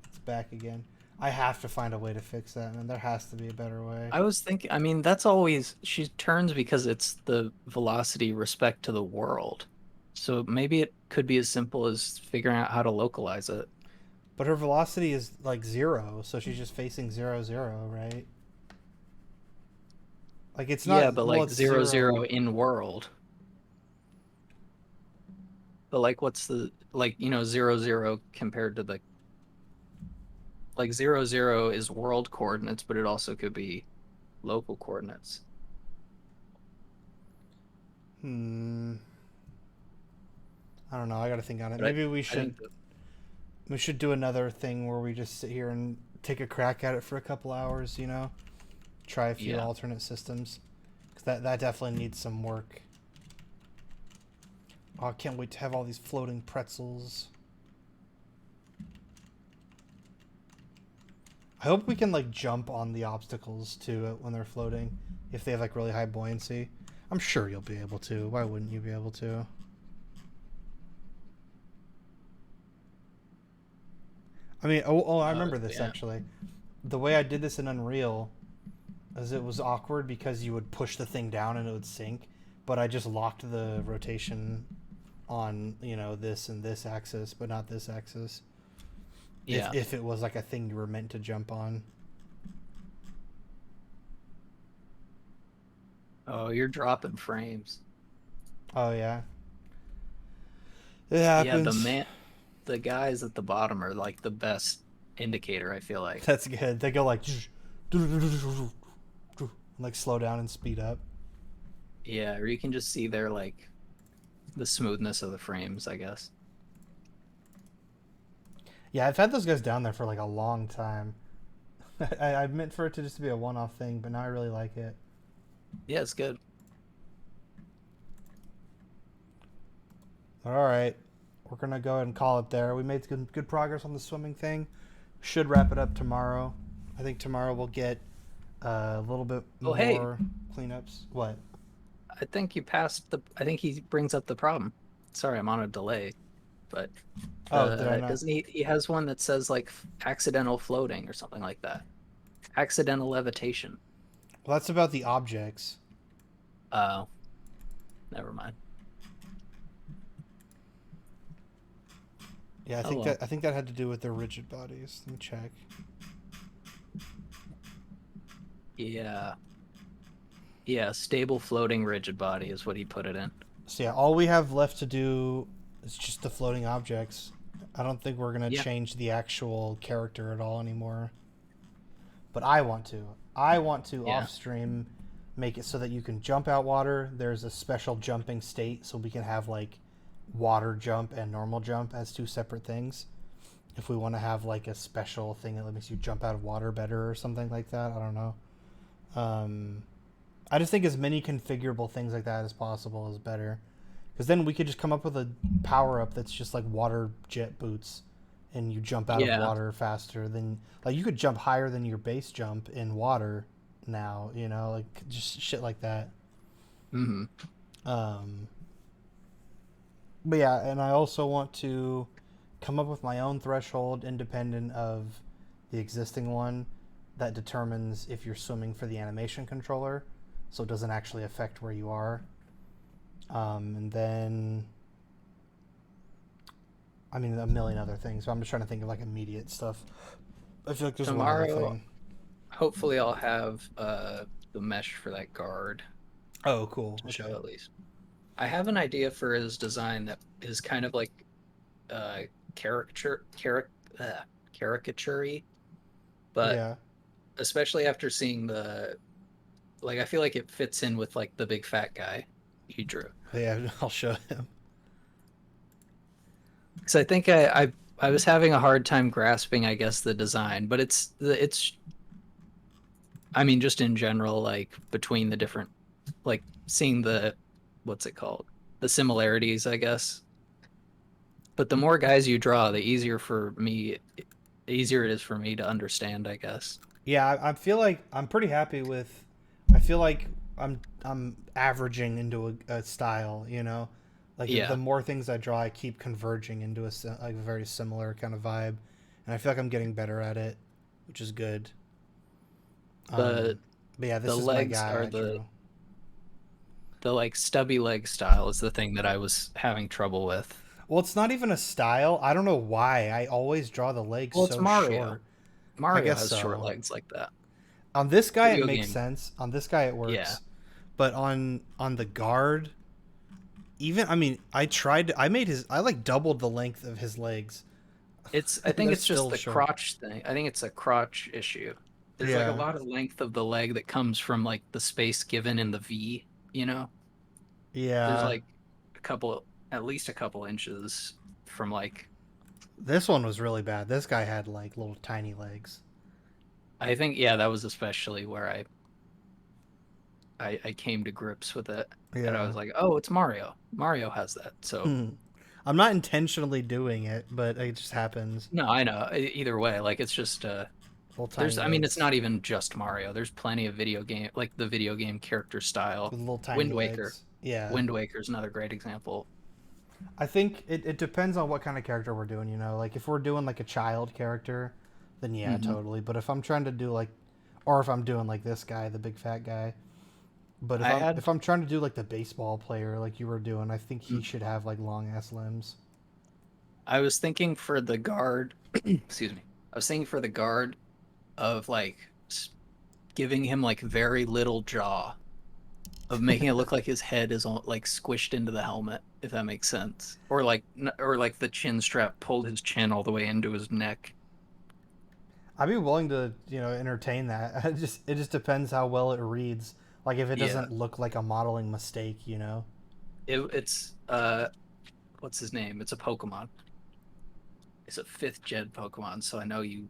Speaker 1: It's back again. I have to find a way to fix that, man. There has to be a better way.
Speaker 2: I was thinking, I mean, that's always, she turns because it's the velocity respect to the world. So maybe it could be as simple as figuring out how to localize it.
Speaker 1: But her velocity is like 0, so she's just facing 0, 0, right? Like it's not.
Speaker 2: Yeah, but like 0, 0 in world. But like, what's the, like, 0, 0 compared to the, like 0, 0 is world coordinates, but it also could be local coordinates.
Speaker 1: I don't know. I gotta think on it. Maybe we should do another thing where we just sit here and take a crack at it for a couple hours. Try a few alternate systems, because that definitely needs some work. Oh, I can't wait to have all these floating pretzels. I hope we can like jump on the obstacles too when they're floating, if they have like really high buoyancy. I'm sure you'll be able to. Why wouldn't you be able to? I mean, I remember this actually. the way I did this in Unreal is it was awkward because you would push the thing down and it would sink, but I just locked the rotation on, you know, this and this axis, but not this axis.
Speaker 2: Yeah.
Speaker 1: If it was like a thing you were meant to jump on.
Speaker 2: Oh, you're dropping frames.
Speaker 1: Oh yeah. It
Speaker 2: Yeah,
Speaker 1: happens.
Speaker 2: the guys at the bottom are like the best indicator, I feel like.
Speaker 1: That's good. They go like like slow down and speed up.
Speaker 2: Yeah, or you can just see their like the smoothness of the frames, I guess.
Speaker 1: Yeah, I've had those guys down there for like a long time. I meant for it to just be a one-off thing, but now I really like it.
Speaker 2: Yeah, it's good.
Speaker 1: All right, we're gonna go ahead and call it there. We made good progress on the swimming thing. Should wrap it up tomorrow. I think tomorrow we'll get a little bit
Speaker 2: Oh, hey.
Speaker 1: more cleanups. What?
Speaker 2: I think you passed the. I think he brings up the problem. Sorry, I'm on a delay, but
Speaker 1: Oh, did I not?
Speaker 2: doesn't he? He has one that says like accidental floating or something like that. Accidental levitation.
Speaker 1: Well, that's about the objects.
Speaker 2: Oh, never mind.
Speaker 1: Yeah,
Speaker 2: Oh, well.
Speaker 1: I think that had to do with their rigid bodies. Let me check.
Speaker 2: Yeah. Yeah, stable floating rigid body is what he put it in.
Speaker 1: So yeah, all we have left to do is just the floating objects. I don't think we're gonna
Speaker 2: Yeah.
Speaker 1: change the actual character at all anymore. But I want to. I want to
Speaker 2: Yeah.
Speaker 1: off stream make it so that you can jump out water. There's a special jumping state, so we can have like water jump and normal jump as two separate things. If we want to have like a special thing that makes you jump out of water better or something like that, I don't know. I just think as many configurable things like that as possible is better, because then we could just come up with a power up that's just like water jet boots, and you jump out of
Speaker 2: Yeah.
Speaker 1: water faster than, like, you could jump higher than your base jump in water now, you know, like just shit like that.
Speaker 2: Mm-hmm.
Speaker 1: But yeah, and I also want to come up with my own threshold independent of the existing one that determines if you're swimming for the animation controller, so it doesn't actually affect where you are. And then, I mean, a million other things. But I'm just trying to think of like immediate stuff. I feel like there's one other
Speaker 2: Tomorrow,
Speaker 1: thing.
Speaker 2: hopefully, I'll have the mesh for that guard
Speaker 1: Oh, cool.
Speaker 2: to show
Speaker 1: Okay.
Speaker 2: at least. I have an idea for his design that is kind of like caricature-y, but
Speaker 1: Yeah.
Speaker 2: especially after seeing the, like, I feel like it fits in with like the big fat guy he drew.
Speaker 1: Yeah, I'll show him.
Speaker 2: Because I think I was having a hard time grasping, I guess, the design, but it's I mean, just in general, like between the different, like seeing the, what's it called, the similarities, I guess. But the more guys you draw, the easier it is for me to understand, I guess.
Speaker 1: Yeah, I feel like I'm pretty happy with. I feel like I'm averaging into a style, you know, like
Speaker 2: Yeah.
Speaker 1: the more things I draw, I keep converging into a very similar kind of vibe, and I feel like I'm getting better at it, which is good.
Speaker 2: The
Speaker 1: But yeah, this
Speaker 2: the
Speaker 1: is my
Speaker 2: legs
Speaker 1: guy
Speaker 2: are
Speaker 1: I drew.
Speaker 2: the like stubby leg style is the thing that I was having trouble with.
Speaker 1: Well, it's not even a style. I don't know why. I always draw the legs
Speaker 2: Well, it's
Speaker 1: so
Speaker 2: Mario.
Speaker 1: short. I
Speaker 2: Mario
Speaker 1: guess
Speaker 2: has short
Speaker 1: so.
Speaker 2: legs like that.
Speaker 1: On this guy, it
Speaker 2: Video
Speaker 1: makes
Speaker 2: game.
Speaker 1: sense. On this guy, it works.
Speaker 2: Yeah.
Speaker 1: But on the guard, even, I mean, I made his. I like doubled the length of his legs.
Speaker 2: I think
Speaker 1: They're
Speaker 2: it's just
Speaker 1: still
Speaker 2: the
Speaker 1: short.
Speaker 2: crotch thing. I think it's a crotch issue. There's like
Speaker 1: Yeah.
Speaker 2: a lot of length of the leg that comes from like the space given in the V, you know?
Speaker 1: Yeah.
Speaker 2: There's like at least a couple inches from like,
Speaker 1: This one was really bad. This guy had like little tiny legs.
Speaker 2: I think, yeah, that was especially where I came to grips with it.
Speaker 1: Yeah.
Speaker 2: And I was like, oh, it's Mario. Mario has that. So
Speaker 1: I'm not intentionally doing it, but it just happens.
Speaker 2: no, I know. Either way, like it's just
Speaker 1: Little tiny
Speaker 2: I mean,
Speaker 1: legs
Speaker 2: it's not even just Mario. There's plenty of video game, like the video game character style.
Speaker 1: with little tiny
Speaker 2: Wind
Speaker 1: legs.
Speaker 2: Waker.
Speaker 1: Yeah.
Speaker 2: Wind Waker's another great example.
Speaker 1: I think it depends on what kind of character we're doing, you know? Like if we're doing like a child character, then yeah,
Speaker 2: Mhm.
Speaker 1: totally. But if I'm trying to do like, or if I'm doing like this guy, the big fat guy. But
Speaker 2: I had
Speaker 1: if I'm trying to do like the baseball player like you were doing, I think he
Speaker 2: mm,
Speaker 1: should have like long ass limbs.
Speaker 2: I was thinking for the guard, excuse me. I was thinking for the guard of like giving him like very little jaw, of making it look like his head is all like squished into the helmet, if that makes sense. Or like the chin strap pulled his chin all the way into his neck.
Speaker 1: I'd be willing to, entertain that. It just depends how well it reads. Like if it
Speaker 2: Yeah.
Speaker 1: doesn't look like a modeling mistake, you know.
Speaker 2: It's what's his name? It's a Pokemon. It's a 5th gen Pokemon, so I know you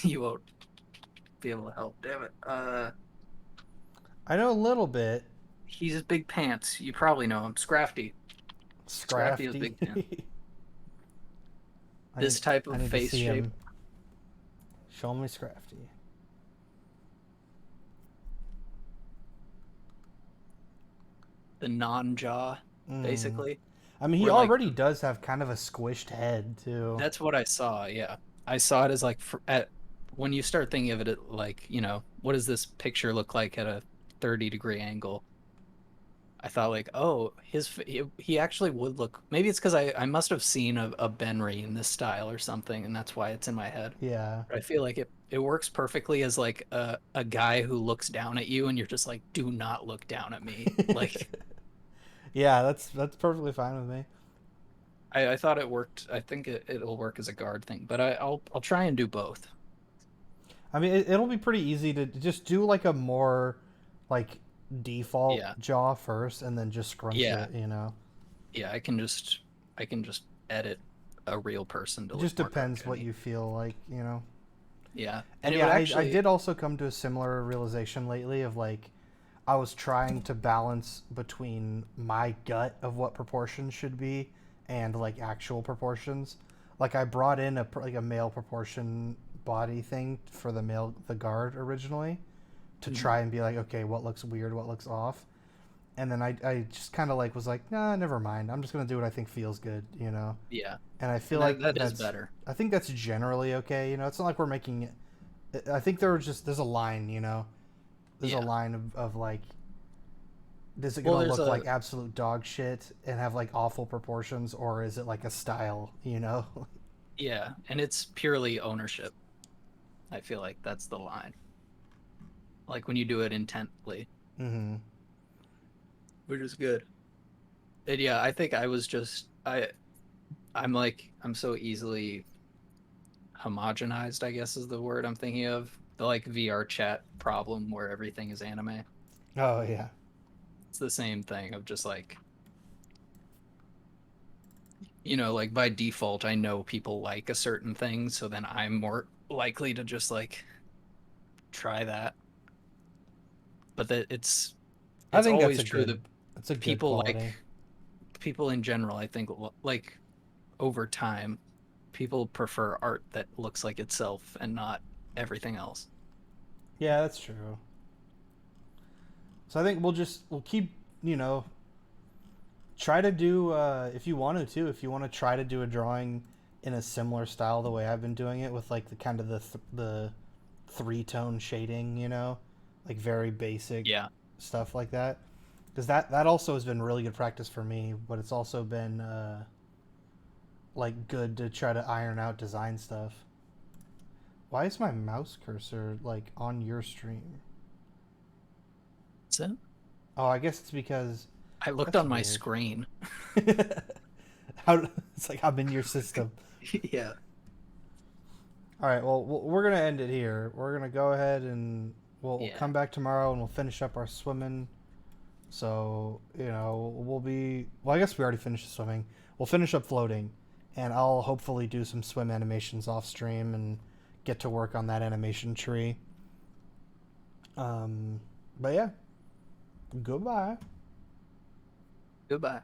Speaker 2: you won't be able to help. Damn it.
Speaker 1: I know a little bit.
Speaker 2: He's his big pants. You probably know him. Scrafty. Scrafty is
Speaker 1: Scrafty.
Speaker 2: big pants. This type
Speaker 1: I
Speaker 2: of
Speaker 1: need to
Speaker 2: face
Speaker 1: see
Speaker 2: shape.
Speaker 1: him. Show me Scrafty.
Speaker 2: The non-jaw,
Speaker 1: Mm.
Speaker 2: basically.
Speaker 1: I mean, he
Speaker 2: Where like
Speaker 1: already does have kind of a squished head too.
Speaker 2: that's what I saw. Yeah, I saw it as like at when you start thinking of it at like what does this picture look like at a 30-degree angle? I thought like, oh, he actually would look. Maybe it's because I must have seen a Benry in this style or something, and that's why it's in my head.
Speaker 1: Yeah.
Speaker 2: But I feel like it works perfectly as like a guy who looks down at you, and you're just like, do not look down at me. Like
Speaker 1: Yeah, that's perfectly fine with me.
Speaker 2: I thought it worked. I think it'll work as a guard thing, but I'll try and do both.
Speaker 1: I mean, it'll be pretty easy to just do like a more like default
Speaker 2: Yeah,
Speaker 1: jaw first, and then just scrunch
Speaker 2: yeah,
Speaker 1: it. You know,
Speaker 2: yeah. I can just edit a real person to
Speaker 1: it
Speaker 2: look
Speaker 1: just
Speaker 2: more
Speaker 1: depends what
Speaker 2: cartoony.
Speaker 1: you feel like. You know.
Speaker 2: Yeah, and
Speaker 1: And
Speaker 2: it
Speaker 1: yeah,
Speaker 2: would
Speaker 1: I
Speaker 2: actually.
Speaker 1: did also come to a similar realization lately of like I was trying to balance between my gut of what proportions should be and like actual proportions. Like I brought in like a male proportion body thing for the guard originally to
Speaker 2: Mhm.
Speaker 1: try and be like, okay, what looks weird, what looks off. And then I just kind of like was like, nah, never mind. I'm just gonna do what I think feels good, you know.
Speaker 2: Yeah,
Speaker 1: And I feel
Speaker 2: and
Speaker 1: like
Speaker 2: that is better.
Speaker 1: I think that's generally okay, you know. It's not like we're making it. I think there's a line, you know. There's a
Speaker 2: Yeah.
Speaker 1: line of like, is it
Speaker 2: Well,
Speaker 1: gonna
Speaker 2: there's
Speaker 1: look
Speaker 2: a
Speaker 1: like absolute dog shit and have like awful proportions, or is it like a style, you know?
Speaker 2: yeah, and it's purely ownership. I feel like that's the line. Like when you do it intently,
Speaker 1: Mm-hmm.
Speaker 2: which is good. And yeah, I think I was just I'm like I'm so easily homogenized, I guess is the word I'm thinking of. The like VR chat problem where everything is anime.
Speaker 1: Oh yeah.
Speaker 2: It's the same thing of just like, like by default, I know people like a certain thing, so then I'm more likely to just like try that. But that
Speaker 1: I
Speaker 2: it's
Speaker 1: think
Speaker 2: always true that
Speaker 1: that's a good
Speaker 2: people like
Speaker 1: quality.
Speaker 2: people in general, I think like over time, people prefer art that looks like itself and not everything else.
Speaker 1: Yeah, that's true. So I think we'll keep, you know, try to do if you want to too. If you want to try to do a drawing in a similar style the way I've been doing it with like the kind of the three tone shading, you know, like very basic
Speaker 2: Yeah.
Speaker 1: stuff like that. Because that also has been really good practice for me, but it's also been like good to try to iron out design stuff. Why is my mouse cursor like on your stream?
Speaker 2: So
Speaker 1: Oh, I guess it's because
Speaker 2: I looked
Speaker 1: that's
Speaker 2: on my
Speaker 1: weird.
Speaker 2: screen.
Speaker 1: How it's like I'm in your system.
Speaker 2: Yeah.
Speaker 1: All right, well, we're gonna end it here. We're gonna go ahead and we'll
Speaker 2: Yeah.
Speaker 1: come back tomorrow and we'll finish up our swimming. So we'll be well. I guess we already finished the swimming. We'll finish up floating, and I'll hopefully do some swim animations off stream and get to work on that animation tree. Um, but yeah, goodbye.
Speaker 2: Goodbye.